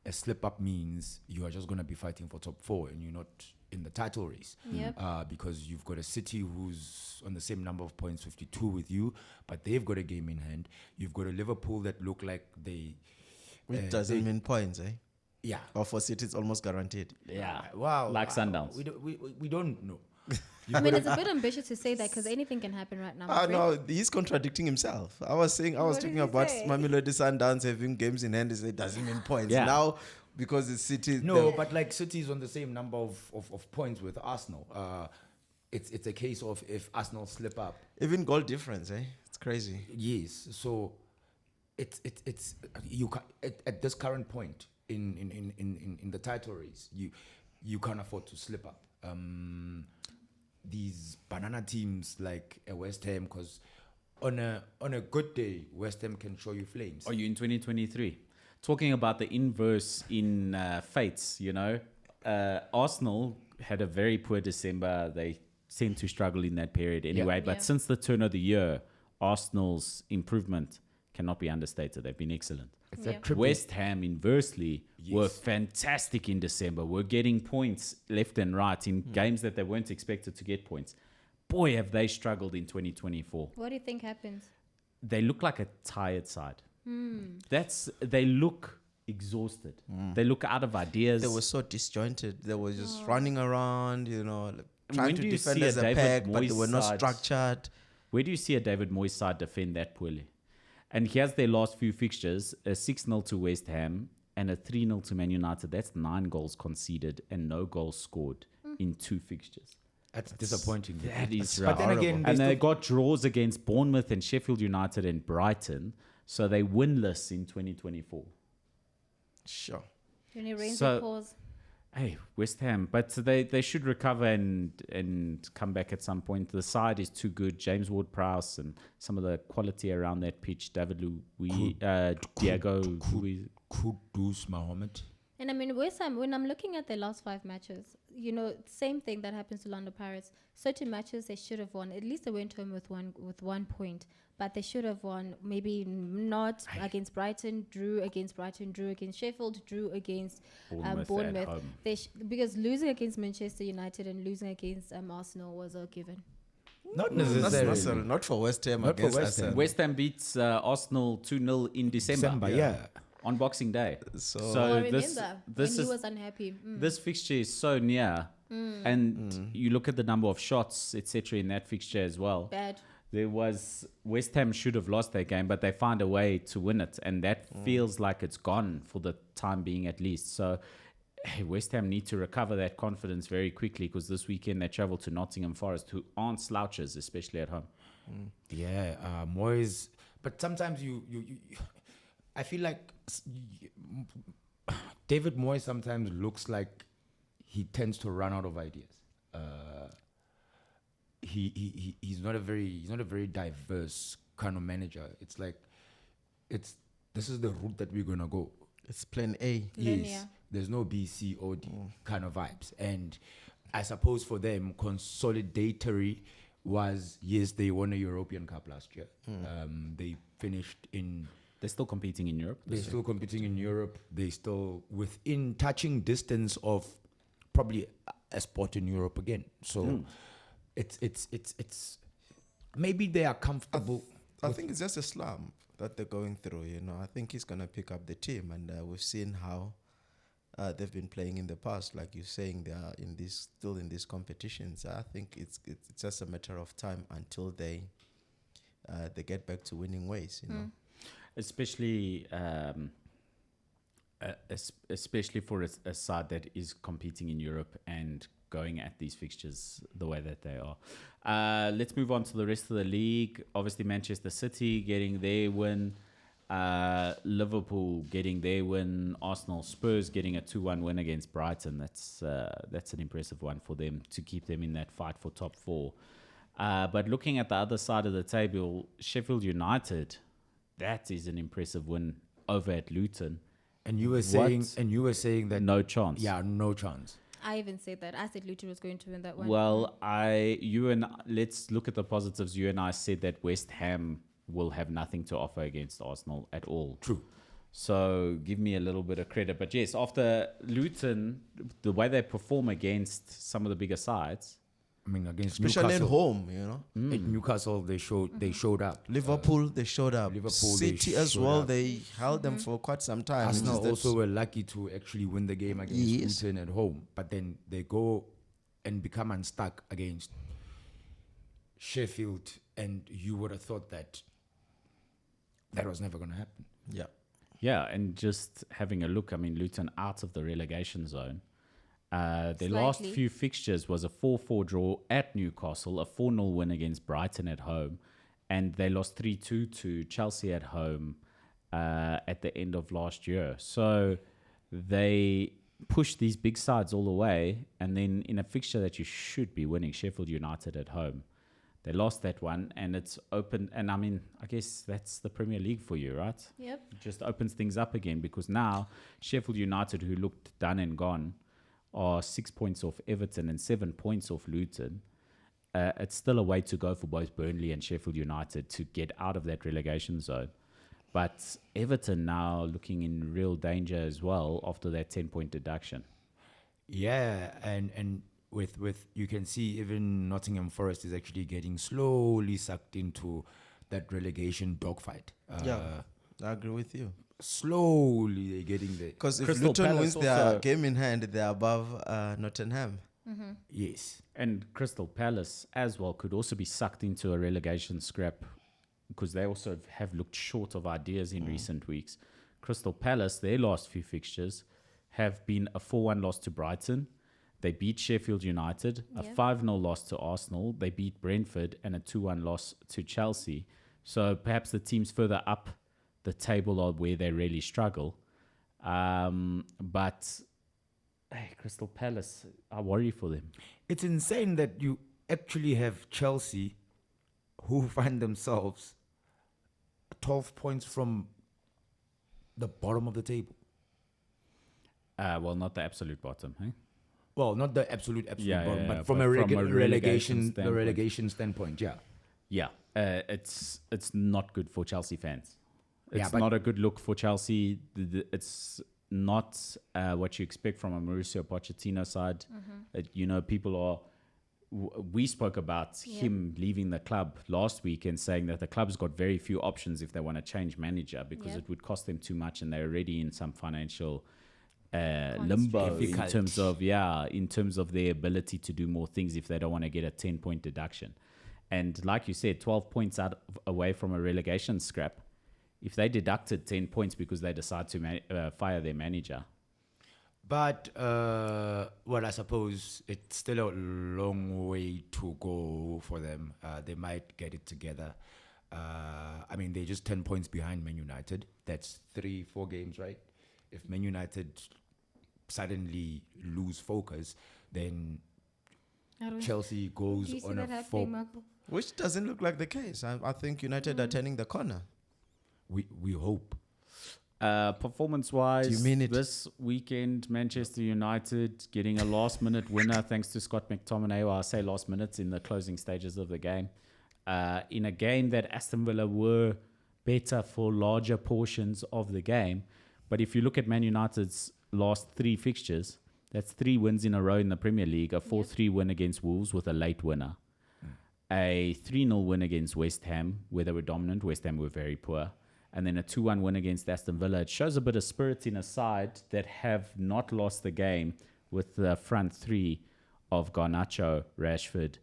a slip up means you are just going to be fighting for top 4 and you're not in the title race. Yep. Because you've got a City who's on the same number of points, 52 with you, but they've got a game in hand. You've got a Liverpool that look like they... Which doesn't mean points, eh? Yeah. Or for City, it's almost guaranteed. Yeah. Wow. Like Sundowns. We don't know. I mean, it's a bit ambitious to say that because anything can happen right now. No, he's contradicting himself. I was What talking did he about say? Mamelodi Sundowns having games in hand. He said it doesn't mean points. Yeah. Now, because it's City... No, but like City is on the same number of points with Arsenal. It's a case of if Arsenal slip up. Even goal difference, eh? It's crazy. Yes. So it's you at this current point in the title race, you can't afford to slip up. These banana teams like West Ham, because on a good day, West Ham can show you flames. Are you in 2023? Talking about the inverse in fates, Arsenal had a very poor December. They seemed to struggle in that period anyway. But since the turn of the year, Arsenal's improvement cannot be understated. They've been excellent. It's a triple. West Ham, inversely, were fantastic in December. Were getting points left and right in games that they weren't expected to get points. Boy, have they struggled in 2024. What do you think happens? They look like a tired side. They look exhausted. They look out of ideas. They were so disjointed. They were just running around, like, trying When to do you defend see a as a David pack, but they Moyes were not side- structured. Where do you see a David Moyes side defend that poorly? And here's their last few fixtures: a 6-0 to West Ham and a 3-0 to Man United. That's 9 goals conceded and no goals scored in 2 fixtures. That's disappointing. That is But then rough. again, And they they got draws against Bournemouth and Sheffield United and Brighton, so they winless in 2024. Sure. When it rains, So- it pours. Hey, West Ham, but they should recover and come back at some point. The side is too good. James Ward-Prowse and some of the quality around that pitch. David Louis, Diego Louis. Kudus Mohammed. And I mean, West Ham, when I'm looking at their last 5 matches, same thing that happens to London Pirates. Certain matches they should have won. At least they went home with one point. But they should have won. Maybe not against Brighton, drew against Sheffield, drew against Bournemouth at home. Because losing against Manchester United and losing against Arsenal was a given. Not That's necessarily. not for West Ham Not for against West Ham. Arsenal. West Ham beats Arsenal 2-0 in December. Yeah. On Boxing Day. So I remember this when he is was unhappy. this fixture is so near, and you look at the number of shots, etc., in that fixture as well. Bad. There was West Ham should have lost their game, but they find a way to win it, and that feels like it's gone for the time being at least. So, hey, West Ham need to recover that confidence very quickly because this weekend they travel to Nottingham Forest, who aren't slouches, especially at home. Yeah, Moyes. But sometimes you I feel like David Moyes sometimes looks like he tends to run out of ideas. He's not a very diverse kind of manager. It's like this is the route that we're gonna go. it's plan A. Linear. Yes, there's no B, C, or D kind of vibes. And I suppose for them, consolidatory was, yes, they won a European Cup last year. They finished in... They're still competing in Europe. They're still competing in Europe. They still within touching distance of probably a spot in Europe again. So it's maybe they are comfortable. I think it's just a slump that they're going through. I think he's gonna pick up the team, and we've seen how they've been playing in the past. Like you're saying, they are still in these competitions. I think it's just a matter of time until they get back to winning ways. Especially for a side that is competing in Europe and going at these fixtures the way that they are. Let's move on to the rest of the league. Obviously, Manchester City getting their win, Liverpool getting their win, Arsenal, Spurs getting a 2-1 win against Brighton. That's an impressive one for them to keep them in that fight for top 4. But looking at the other side of the table, Sheffield United, that is an impressive win over at Luton. And you were saying that No chance. Yeah, no chance. I even said that. I said Luton was going to win that one. Well, let's look at the positives. You and I said that West Ham will have nothing to offer against Arsenal at all. True. So give me a little bit of credit. But yes, after Luton, the way they perform against some of the bigger sides, I mean, against Especially at Newcastle. home, At Newcastle, they showed up. Liverpool, they showed up. Liverpool, they City as showed well, up. they held them for quite some time. Arsenal It's just also were lucky to actually win the game against Yes. Luton at home, but then they go and become unstuck against Sheffield, and you would have thought that was never going to happen. yeah. yeah, and just having a look, I mean, Luton out of the relegation zone. Their last Slightly. few fixtures was a 4-4 draw at Newcastle, a 4-0 win against Brighton at home, and they lost 3-2 to Chelsea at home at the end of last year. So they pushed these big sides all the way, and then in a fixture that you should be winning, Sheffield United at home, they lost that one, and it's open. And I mean, I guess that's the Premier League for you, right? Yep. It just opens things up again, because now Sheffield United, who looked done and gone, are 6 points off Everton and 7 points off Luton. It's still a way to go for both Burnley and Sheffield United to get out of that relegation zone. But Everton now looking in real danger as well after that 10-point deduction. Yeah, and with you can see even Nottingham Forest is actually getting slowly sucked into that relegation dogfight. Yeah, I agree with you. Slowly they're getting there. Because if Crystal Luton Palace wins their also- game in hand, they're above Nottingham. Yes. And Crystal Palace as well could also be sucked into a relegation scrap, because they also have looked short of ideas in recent weeks. Crystal Palace, their last few fixtures, have been a 4-1 loss to Brighton. They beat Sheffield United, a Yeah. 5-0 loss to Arsenal. They beat Brentford, and a 2-1 loss to Chelsea. So perhaps the teams further up the table are where they really struggle. But hey, Crystal Palace, I worry for them. It's insane that you actually have Chelsea who find themselves 12 points from the bottom of the table. Well, not the absolute bottom, hey? Well, not the absolute Yeah, bottom, yeah, but yeah, from but a from a relegation relegation standpoint. standpoint, yeah. Yeah, it's not good for Chelsea fans. Yeah, It's but- not a good look for Chelsea. It's not what you expect from a Mauricio Pochettino side. You know, people are. We spoke about him leaving the club last week and saying that the club's got very few options if they want to change manager, because Yeah. it would cost them too much, and they're already in some financial limbo in Difficult. terms of their ability to do more things if they don't want to get a 10-point deduction. And like you said, 12 points away from a relegation scrap. If they deducted 10 points because they decide to fire their manager. But, well, I suppose it's still a long way to go for them. They might get it together. I mean, they're just 10 points behind Man United. That's 3-4 games, right? If Man United suddenly lose focus, then I don't Chelsea do goes you see on that a happening, 4. Marco? Which doesn't look like the case. I think United are turning the corner. We hope. Performance-wise, Do you mean it? this weekend, Manchester United getting a last-minute winner thanks to Scott McTominay. Well, I say last minute in the closing stages of the game. In a game that Aston Villa were better for larger portions of the game. But if you look at Man United's last 3 fixtures, that's 3 wins in a row in the Premier League, a 4-3 win against Wolves with a late winner, a 3-0 win against West Ham, where they were dominant. West Ham were very poor. And then a 2-1 win against Aston Villa. It shows a bit of spirit in a side that have not lost the game with the front 3 of Garnacho, Rashford,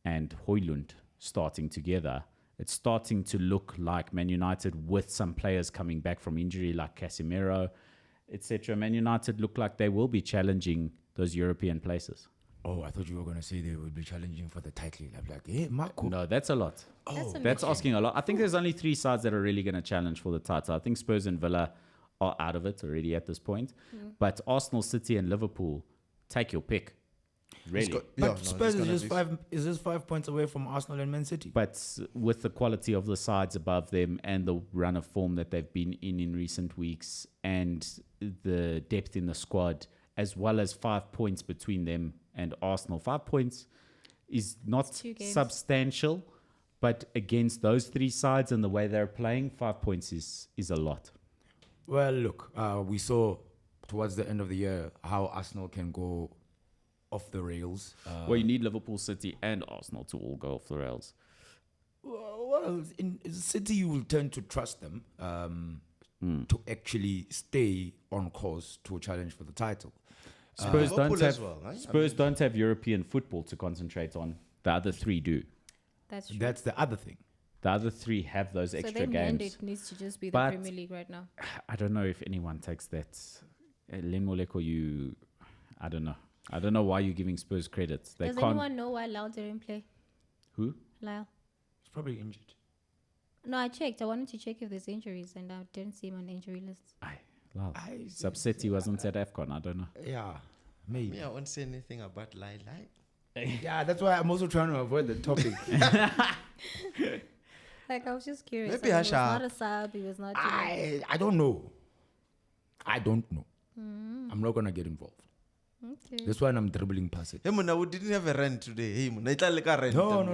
and Højlund starting together. It's starting to look like Man United with some players coming back from injury like Casemiro, etc. Man United look like they will be challenging those European places. Oh, I thought you were going to say they would be challenging for the title. I'm like, hey, Marco. No, that's a lot. That's asking a lot. I think there's only 3 sides that are really going to challenge for the title. I think Spurs and Villa are out of it already at this point. But Arsenal, City, and Liverpool, take your pick. Really. But Spurs is just 5 points away from Arsenal and Man City. But with the quality of the sides above them and the run of form that they've been in recent weeks and the depth in the squad, as well as 5 points between them and Arsenal. 5 points is not 2 games. substantial, but against those 3 sides and the way they're playing, 5 points is a lot. Well, look, we saw towards the end of the year how Arsenal can go off the rails. Well, you need Liverpool, City, and Arsenal to all go off the rails. Well, in City, you will tend to trust them to actually stay on course to a challenge for the title. Spurs don't Liverpool have as well, right? Spurs don't have European football to concentrate on. The other three do. That's true. That's the other thing. The other three have those So extra their games. mandate needs to just be the But- Premier League right now. I don't know if anyone takes that. Len Moleko, I don't know. I don't know why you're giving Spurs credit. They Does can't. anyone know why Lyle didn't play? Who? Lyle. He's probably injured. No, I checked. I wanted to check if there's injuries, and I didn't see him on the injury list. Aye, Lal. It's upset he wasn't at AFCON. I don't know. Yeah, maybe. Me, I won't say anything about Lai. Yeah, that's why I'm also trying to avoid the topic. Like, I was just curious. Maybe He was Asha- not a sub. He was not. I don't know. I don't know. I'm not gonna get involved. Okay. That's why I'm dribbling past it. Hey, Muna, we didn't have a rent today. Hey, Muna, it's like a rent. No. I'm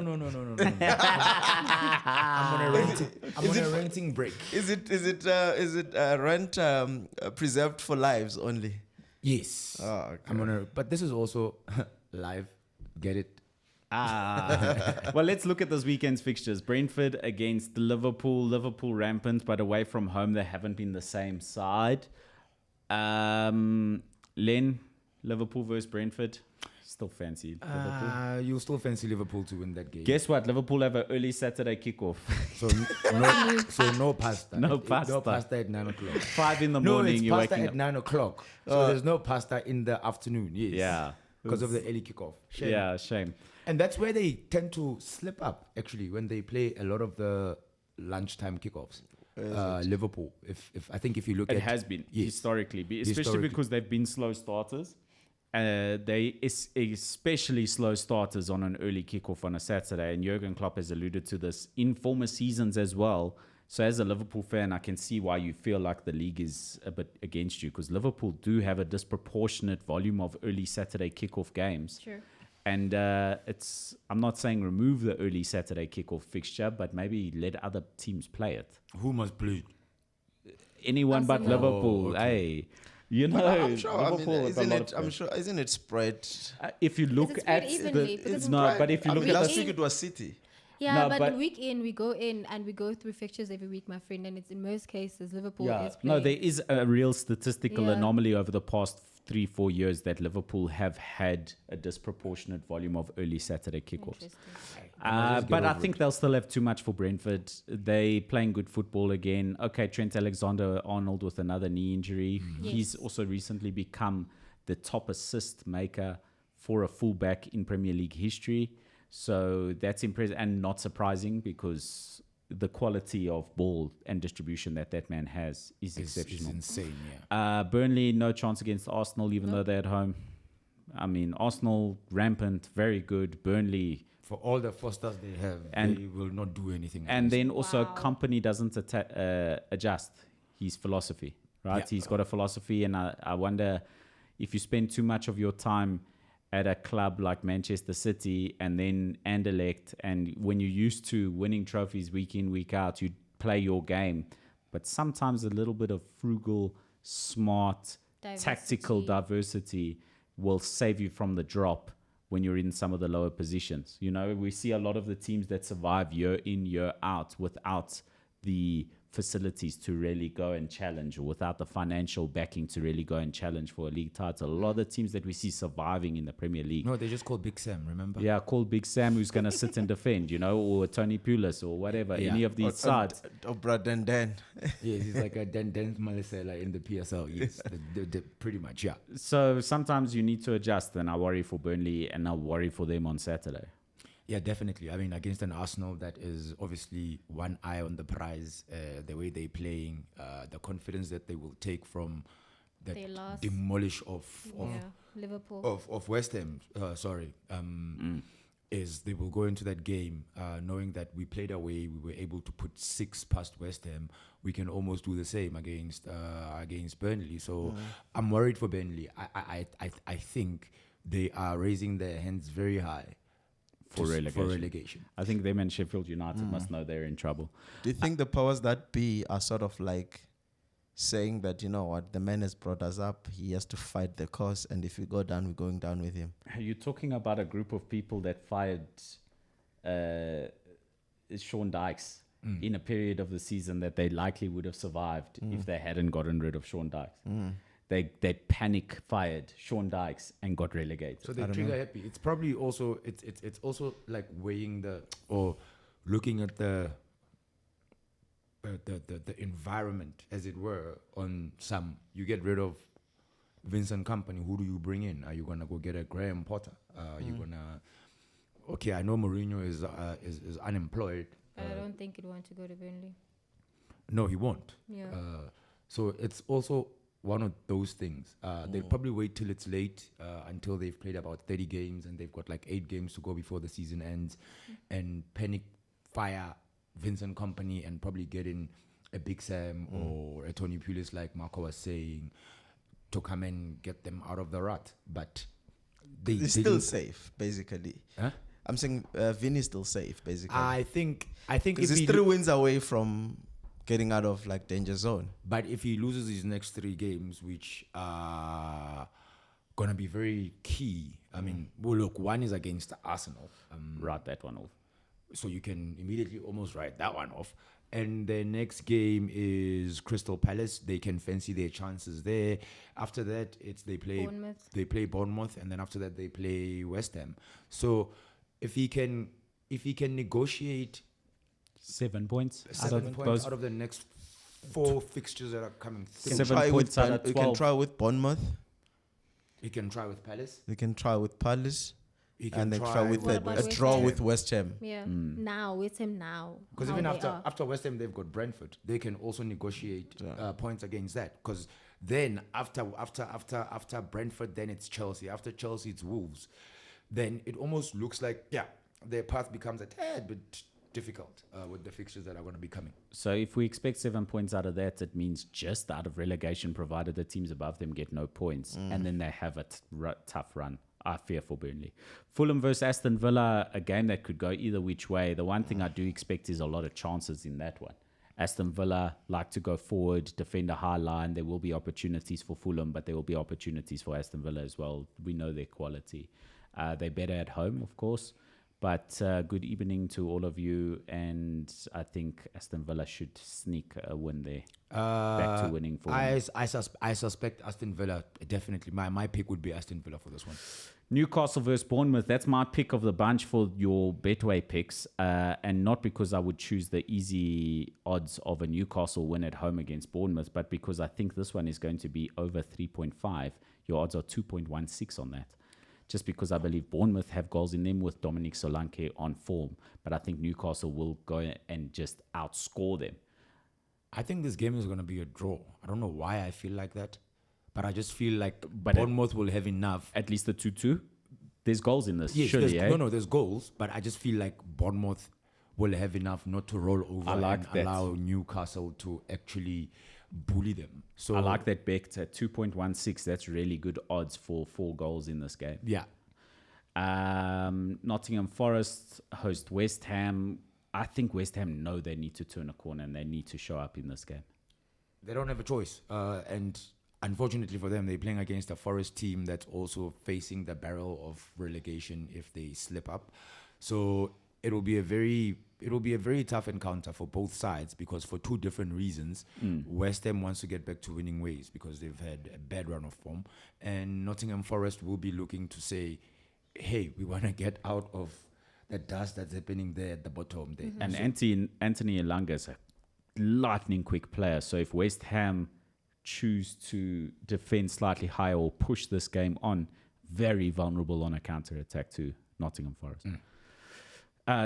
on a renting break. Is it rent preserved for lives only? Yes. Oh, okay. I'm on a, but this is also live. Get it? Well, let's look at this weekend's fixtures. Brentford against Liverpool. Liverpool rampant, but away from home, they haven't been the same side. Len, Liverpool versus Brentford. Still fancy Liverpool. You'll still fancy Liverpool to win that game. Guess what? Liverpool have an early Saturday kickoff. So no pasta. No No pasta. pasta at 9 o'clock. 5 in the No, morning, it's you're pasta waking at up. 9 o'clock. So there's no pasta in the afternoon. Yes. Yeah. Because of the early kickoff. Shame. Yeah, shame. And that's where they tend to slip up, actually, when they play a lot of the lunchtime kickoffs. Liverpool. If I think if you look It at has been Yes. historically, especially Historically. because they've been slow starters. They especially slow starters on an early kickoff on a Saturday, and Jurgen Klopp has alluded to this in former seasons as well. So as a Liverpool fan, I can see why you feel like the league is a bit against you, because Liverpool do have a disproportionate volume of early Saturday kickoff games. Sure. And I'm not saying remove the early Saturday kickoff fixture, but maybe let other teams play it. who must play. Anyone but Arsenal. Liverpool, Oh, okay. hey. You know, I'm sure. Liverpool have a lot of players. Isn't it spread? If you look It's at spread evenly, the, because it's it's not. spread- But if you I look mean, at last the, week it was City. Yeah, No, but, but- week in we go in and we go through fixtures every week, my friend, and it's in most cases Liverpool yeah, is no, playing. there is a real statistical Yeah. anomaly over the past 3-4 years that Liverpool have had a disproportionate volume of early Saturday kickoffs. Interesting. Just get But I over think they'll still have too much for Brentford. They playing good football again. Okay, Trent Alexander-Arnold with another knee injury. He's Yes. also recently become the top assist maker for a fullback in Premier League history. So that's impressive and not surprising, because the quality of ball and distribution that man has is It's exceptional. insane, yeah. Burnley, no chance against Arsenal, even though they're at home. I mean, Arsenal, rampant, very good. Burnley, For all the Fosters they have, And- they will not do anything. and else. then also Wow. Company doesn't adjust his philosophy, right? Yeah. He's got a philosophy, and I wonder if you spend too much of your time at a club like Manchester City and then Anderlecht, and when you're used to winning trophies week in, week out, you play your game. But sometimes a little bit of frugal, smart, tactical diversity will save you from the drop when you're in some of the lower positions. You know, we see a lot of the teams that survive year in, year out without the facilities to really go and challenge, or without the financial backing to really go and challenge for a league title. A lot of the teams that we see surviving in the Premier League. No, they just called Big Sam, remember? Yeah, call Big Sam, who's going to sit and defend, you know, or Tony Pulis or whatever, Yeah. any of these sides. Or Brad and Dan. Yes, he's like a Dan Malisela in the PSL. Yes, pretty much, yeah. So sometimes you need to adjust, and I worry for Burnley and I worry for them on Saturday. Yeah, definitely. I mean, against an Arsenal that is obviously one eye on the prize, the way they're playing, the confidence that they will take from that They lost. demolish of Liverpool. of West Ham. Is they will go into that game knowing that we played away, we were able to put 6 past West Ham. We can almost do the same against Burnley. So I'm worried for Burnley. I think they are raising their hands very high For relegation. I think them and Sheffield United must know they're in trouble. Do you think the powers that be are sort of like saying that, you know what, the man has brought us up. He has to fight the cause, and if we go down, we're going down with him. Are you talking about a group of people that fired Sean Dykes in a period of the season that they likely would have survived if they hadn't gotten rid of Sean Dykes? They panic fired Sean Dykes and got relegated. So they trigger happy. It's probably also it's also like weighing or looking at the environment, as it were. On some, you get rid of Vincent Kompany. Who do you bring in? Are you gonna go get a Graham Potter? You gonna? Okay, I know Mourinho is unemployed. But I don't think he'd want to go to Burnley. No, he won't. Yeah. So it's also one of those things. They'll probably wait till it's late, until they've played about 30 games and they've got like 8 games to go before the season ends, and panic fire Vincent Kompany and probably get in a Big Sam or a Tony Pulis, like Marco was saying, to come and get them out of the rut. But They're still safe, basically. Huh? I'm saying Vinny's still safe, basically. I think because he's 3 wins away from getting out of like danger zone. But if he loses his next 3 games, which are gonna be very key, I mean, well, look, one is against Arsenal. Write that one off. So you can immediately almost write that one off. And the next game is Crystal Palace. They can fancy their chances there. After that, they play Bournemouth, and then after that they play West Ham. So if he can negotiate 7 points. 7 points out of the next 4 fixtures that are coming through. 7 points out of 12. You can try with Bournemouth. He can try with Palace. They can try with Palace. He can And then try try with What about a West draw Ham? with West Ham. Yeah. Now, with him now. Because how even they are. after West Ham, they've got Brentford. They can also negotiate points against that. Because then after Brentford, then it's Chelsea. After Chelsea, it's Wolves. Then it almost looks like their path becomes a tad bit difficult with the fixtures that are going to be coming. So if we expect 7 points out of that, it means just out of relegation, provided the teams above them get no points, and then they have a tough run. I fear for Burnley. Fulham versus Aston Villa, a game that could go either which way. The one thing I do expect is a lot of chances in that one. Aston Villa like to go forward, defend a high line. There will be opportunities for Fulham, but there will be opportunities for Aston Villa as well. We know their quality. They're better at home, of course. But good evening to all of you. And I think Aston Villa should sneak a win there. Back to winning for I suspect Aston Villa, definitely. My pick would be Aston Villa for this one. Newcastle versus Bournemouth. That's my pick of the bunch for your Betway picks. And not because I would choose the easy odds of a Newcastle win at home against Bournemouth, but because I think this one is going to be over 3.5. Your odds are 2.16 on that. Just because I believe Bournemouth have goals in them with Dominic Solanke on form. But I think Newcastle will go and just outscore them. I think this game is going to be a draw. I don't know why I feel like that. But I just feel like Bournemouth will have enough. At least the 2-2? There's goals in this, yes, surely, eh? No, there's goals. But I just feel like Bournemouth will have enough not to roll over and allow Newcastle to actually bully them. So I like that bet at 2.16. That's really good odds for 4 goals in this game. Yeah. Nottingham Forest host West Ham. I think West Ham know they need to turn a corner and they need to show up in this game. They don't have a choice. And unfortunately for them, they're playing against a Forest team that's also facing the barrel of relegation if they slip up. So it'll be a very tough encounter for both sides, because for 2 different reasons. West Ham wants to get back to winning ways because they've had a bad run of form, and Nottingham Forest will be looking to say, hey, we want to get out of the dust that's happening there at the bottom there. And Anthony Elanga is a lightning quick player, so if West Ham choose to defend slightly higher or push this game on, very vulnerable on a counter-attack to Nottingham Forest.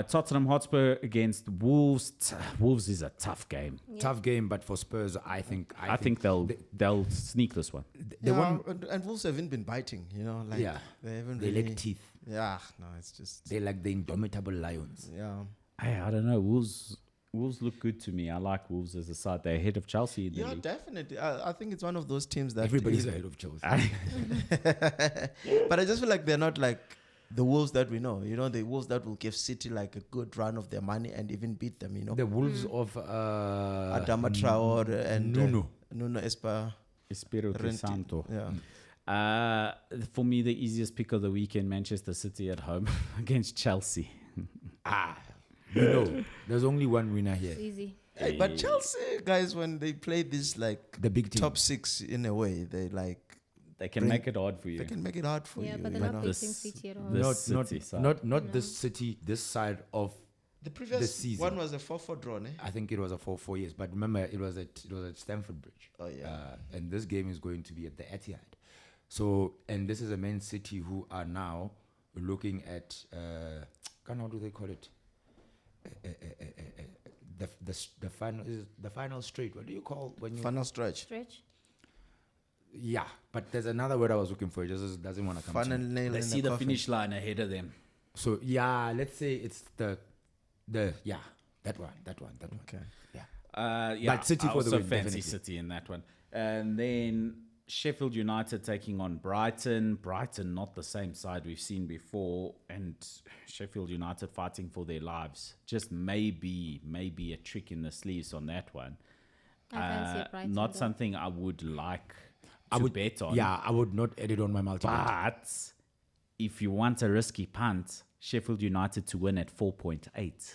Tottenham Hotspur against Wolves. Wolves is a tough game. Yeah. Tough game, but for Spurs, I think they'll sneak this one. And Wolves haven't been biting, you know. Like, they haven't they really... lack teeth. Yeah, no, it's just... They're like the indomitable lions. Yeah. I don't know. Wolves look good to me. I like Wolves as a side. They're ahead of Chelsea in the league. Definitely. I think it's one of those teams that... Everybody's ahead of Chelsea. But I just feel like they're not like the Wolves that we know. You know, the Wolves that will give City like a good run of their money and even beat them, you know. The Wolves of... Adama Traore and... Nuno Espirito Santo. Yeah. For me, the easiest pick of the weekend, Manchester City at home against Chelsea. There's only one winner here. It's easy. Hey, but Chelsea guys, when they play this like The big team. top 6 in a way, they Can make it hard for you. they can make it hard for you. Yeah, but they're you not know? facing City at all. This Not City side. not this City, this side of The previous the season. one was a 4-4 draw, eh? I think it was a 4 years, but remember it was at Stamford Bridge. Oh, yeah. And this game is going to be at the Etihad. So, and this is a Man City who are now looking at how do they call it? The final straight. What do you call when you Final stretch. Stretch. Yeah, but there's another word I was looking for. It just doesn't want to come. Final to me. nail They in see the coffin. finish line ahead of them. So yeah, let's say it's the that one. Okay. Yeah, But City I for the also win, fancy definitely. City in that one. And then Sheffield United taking on Brighton. Brighton, not the same side we've seen before, and Sheffield United fighting for their lives. Just maybe a trick in the sleeves on that one. I fancy a Brighton Not though. something I would like to bet on. Yeah, I would not add it on my multi. But if you want a risky punt, Sheffield United to win at 4.8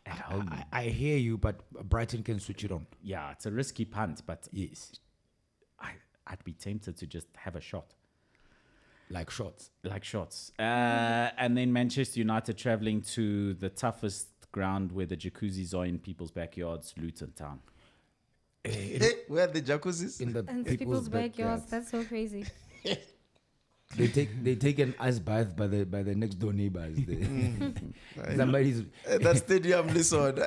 at home. I hear you, but Brighton can switch it on. Yeah, it's a risky punt, but Yes, I'd be tempted to just have a shot. like shots. And then Manchester United traveling to the toughest ground where the jacuzzis are in people's backyards, Luton Town. Where are the jacuzzis? In the And people's backyards. That's so crazy. They take an ice bath by the next door neighbors. Somebody's That stadium, listen.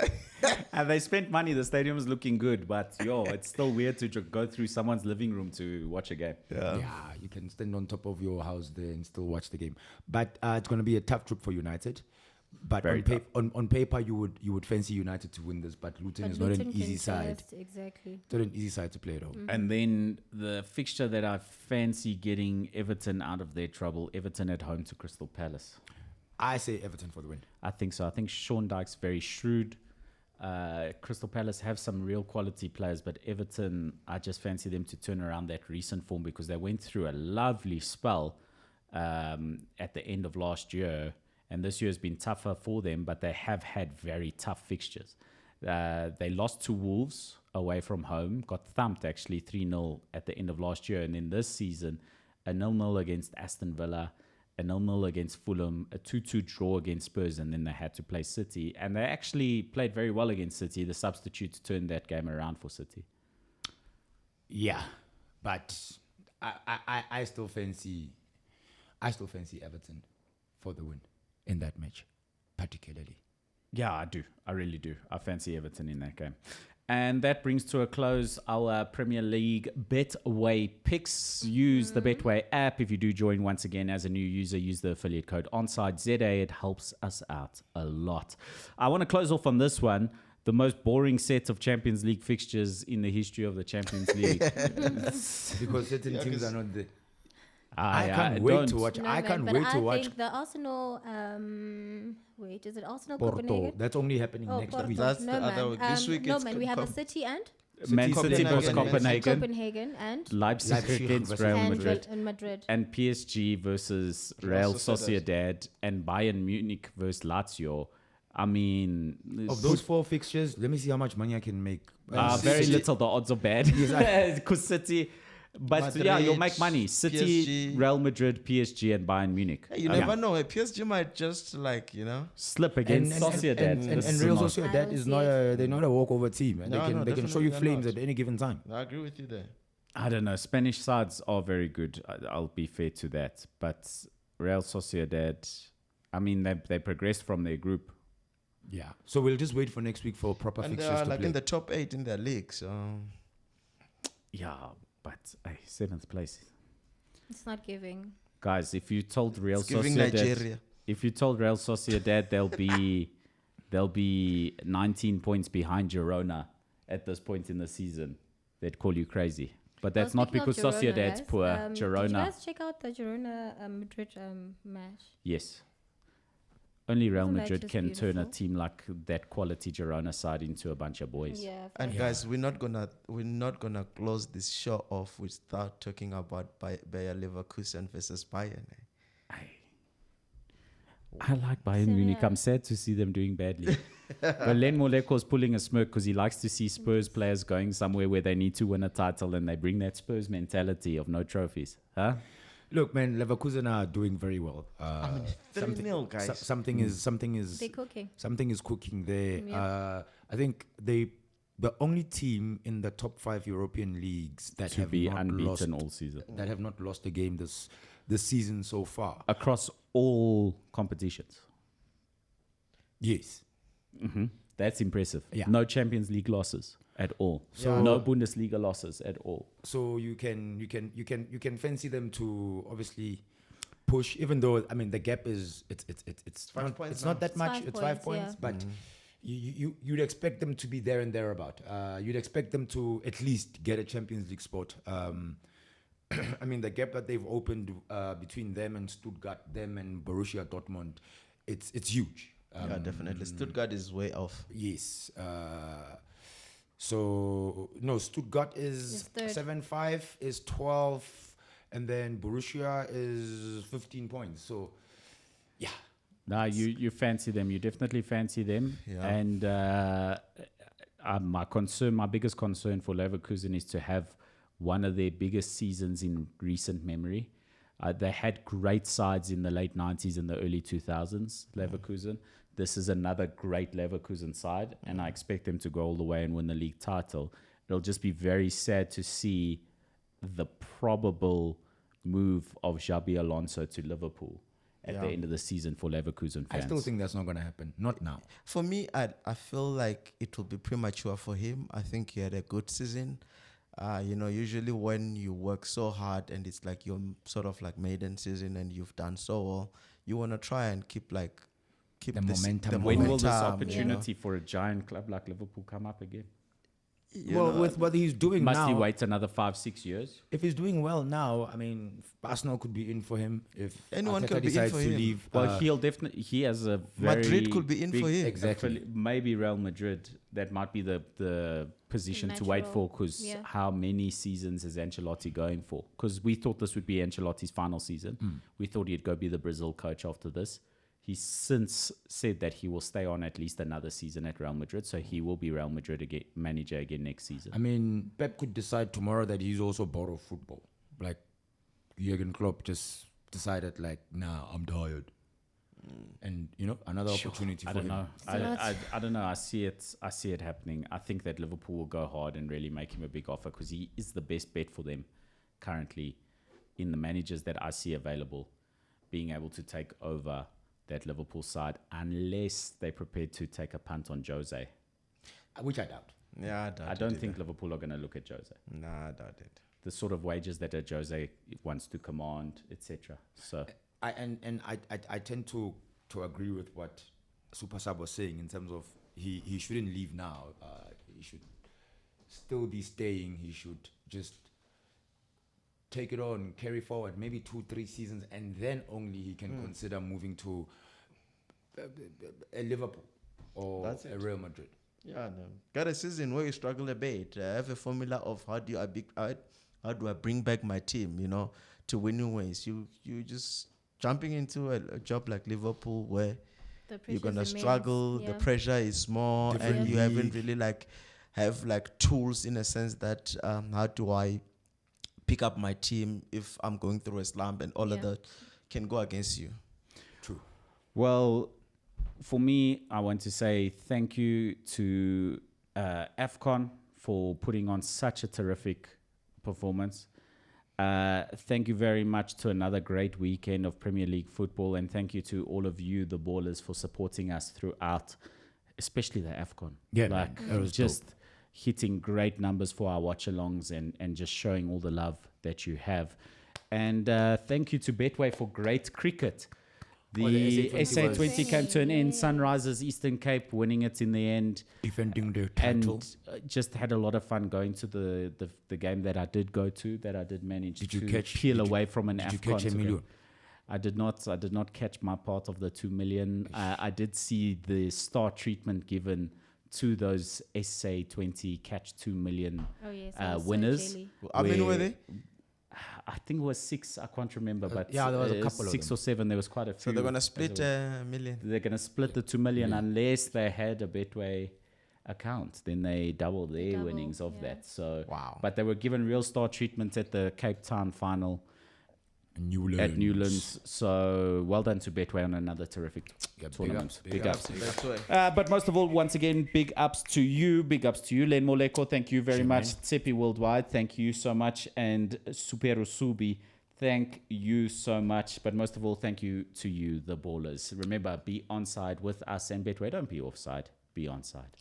And they spent money. The stadium is looking good, but it's still weird to go through someone's living room to watch a game. yeah, you can stand on top of your house there and still watch the game. But it's going to be a tough trip for United. But Very on paper, you would fancy United to win this. But Luton But is Luton not an easy can side. test, exactly. It's not an easy side to play at home. And then the fixture that I fancy getting Everton out of their trouble, Everton at home to Crystal Palace. I say Everton for the win. I think so. I think Sean Dyche's very shrewd. Crystal Palace have some real quality players, but Everton, I just fancy them to turn around that recent form because they went through a lovely spell at the end of last year. And this year has been tougher for them, but they have had very tough fixtures. They lost to Wolves away from home, got thumped actually 3-0 at the end of last year. And then this season, a 0-0 against Aston Villa, a 0-0 against Fulham, a 2-2 draw against Spurs, and then they had to play City. And they actually played very well against City. The substitutes turned that game around for City. Yeah, but I still fancy Everton for the win in that match, particularly. Yeah, I do. I really do. I fancy Everton in that game. And that brings to a close our Premier League Betway picks. Use the Betway app. If you do join once again as a new user, use the affiliate code ONSIDE. It helps us out a lot. I want to close off on this one. The most boring set of Champions League fixtures in the history of the Champions League. Because certain teams are not there. I can't wait to watch. No, I man, can't but wait to I watch think the Arsenal. Wait, is it Arsenal Porto. Copenhagen? That's only happening Oh, next Porto. week. That's no, the man. other week. This week no, it's man. We have a City and Man City versus Copenhagen. Copenhagen. and Leipzig against versus Real and Madrid. Madrid. And PSG versus Real Sociedad and Bayern Munich versus Lazio. I mean, Of those 4 fixtures, let me see how much money I can make. very City- little. The odds are bad because City. But Madrid, yeah, you'll make money. City, PSG. Real Madrid, PSG, and Bayern Munich. Hey, you never know. PSG might just Slip against Sociedad. And This is Real not- Sociedad is not they're not a walkover team. And No, they can show you definitely flames not. at any given time. I agree with you there. I don't know. Spanish sides are very good. I'll be fair to that. But Real Sociedad, I mean, they progressed from their group. Yeah. So we'll just wait for next week for proper And they fixtures are to like play. in the top 8 in their league. So Yeah, but 7th place. It's not giving. Guys, if you told Real it's giving Sociedad, Nigeria. if you told Real Sociedad they'll be 19 points behind Girona at this point in the season, they'd call you crazy. But that's not Speaking of because Girona, Sociedad's guys, poor. Did you Girona, guys check out the Girona Madrid match? yes. Only Real Isn't that Madrid just can turn a beautiful? team like that quality Girona side into a bunch of boys. Yeah. And fair. guys, we're not gonna close this show off without talking about Bayer Leverkusen versus Bayern. I like Bayern Munich. I'm sad to see them doing badly. But Len Moleko's pulling a smirk because he likes to see Spurs players going somewhere where they need to win a title and they bring that Spurs mentality of no trophies. Huh? Look, man, Leverkusen are doing very well. 3-0, guys. Something is They're cooking. something is cooking there. Yep. I think the only team in the top 5 European leagues that To have be not unbeaten lost, all season. that have not lost a game this season so far. Across all competitions. Yes. That's impressive. Yeah. No Champions League losses at all. So- no Bundesliga losses at all. So you can fancy them to obviously push, even though I mean the gap is it's 5 not, points it's now. not that It's much. 5 It's 5 points, points, but you'd expect them to be there and thereabout. You'd expect them to at least get a Champions League spot. I mean the gap that they've opened between them and Stuttgart, them and Borussia Dortmund, it's huge. Yeah, definitely. Stuttgart is way off. Yes. So no, Stuttgart is Is third. 7-5, is 12, and then Borussia is 15 points. So yeah, No, you fancy them. You definitely fancy them. Yeah. And my biggest concern for Leverkusen is to have one of their biggest seasons in recent memory. They had great sides in the late 90s and the early 2000s, Leverkusen. This is another great Leverkusen side, and I expect them to go all the way and win the league title. It'll just be very sad to see the probable move of Xabi Alonso to Liverpool at the end of the season for Leverkusen fans. I still think that's not going to happen. Not now. For me, I feel like it will be premature for him. I think he had a good season. Usually when you work so hard and it's like your sort of like maiden season and you've done so well, you want to try and keep The this- momentum the going. When will this momentum, opportunity for a giant club like Liverpool come up again? With what he's doing Must now, he wait another 5-6 years? if he's doing well now, I mean, Arsenal could be in for him if Anyone Arteta could be in decides for to him. leave. Well, he has a very Madrid could be in big- for him. Exactly. Maybe Real Madrid. That might be the position to wait for, Natural, because yeah. how many seasons is Ancelotti going for? Because we thought this would be Ancelotti's final season. We thought he'd go be the Brazil coach after this. He's since said that he will stay on at least another season at Real Madrid, so he will be Real Madrid manager again next season. I mean, Pep could decide tomorrow that he's also bored of football. Like, Jurgen Klopp just decided, like, nah, I'm tired. And, another opportunity for I don't him. know. a lot. I don't know. I see it happening. I think that Liverpool will go hard and really make him a big offer, because he is the best bet for them currently in the managers that I see available, being able to take over that Liverpool side, unless they're prepared to take a punt on Jose. Which I doubt. Yeah, I don't think Liverpool are going to look at Jose. Nah, I doubt it. The sort of wages that a Jose wants to command, etc. So I tend to agree with what Super Sub was saying in terms of he shouldn't leave now. He should still be staying. He should just take it on, carry forward, maybe 2-3 seasons, and then only he can consider moving to a Liverpool or That's a it. Real Madrid. Yeah, no. Got a season where you struggle a bit. Have a formula of how do I bring back my team, to winning ways. You just jumping into a job like Liverpool where you're gonna struggle. The pressure is small, and Different you haven't league. really have tools in a sense that how do I pick up my team if I'm going through a slump, and all of Yeah. that can go against you. True. well, for me, I want to say thank you to AFCON for putting on such a terrific performance. Thank you very much to another great weekend of Premier League football, and thank you to all of you, the ballers, for supporting us throughout, especially the AFCON. Yeah, man, that was just hitting great numbers for our watch-alongs and just showing all the love that you have. And thank you to Betway for great cricket. The the SA20 came to an end. Yay. Sunrisers Eastern Cape winning it in the end, Defending their title. and just had a lot of fun going to the game that I did go to, that I did manage Did you to catch- peel did you- away from an Did you AFCON. catch to go. Emilio? I did not catch my part of the 2 million. I did see the star treatment given to those SA20 catch 2 million Oh yes, I was so winners. jelly. How many were where- they? I think it was 6. I can't remember, but yeah, there was a couple of 6 them. or 7. There was quite a few. So they're gonna as split a- a million. They're gonna split the 2 million unless they had a Betway account. Then they double their double, winnings of yeah. that. So Wow. but they were given real star treatment at the Cape Town final Newlands. at Newlands. So well done to Betway on another terrific Yeah, big tournament. ups, Big ups. That's why. But most of all, once again, big ups to you. Big ups to you, Len Moleko. Thank you very Sure, much. man. Tsepi Worldwide, thank you so much. And Superu Subi, thank you so much. But most of all, thank you to you, the ballers. Remember, be onside with us and Betway. Don't be offside. Be onside.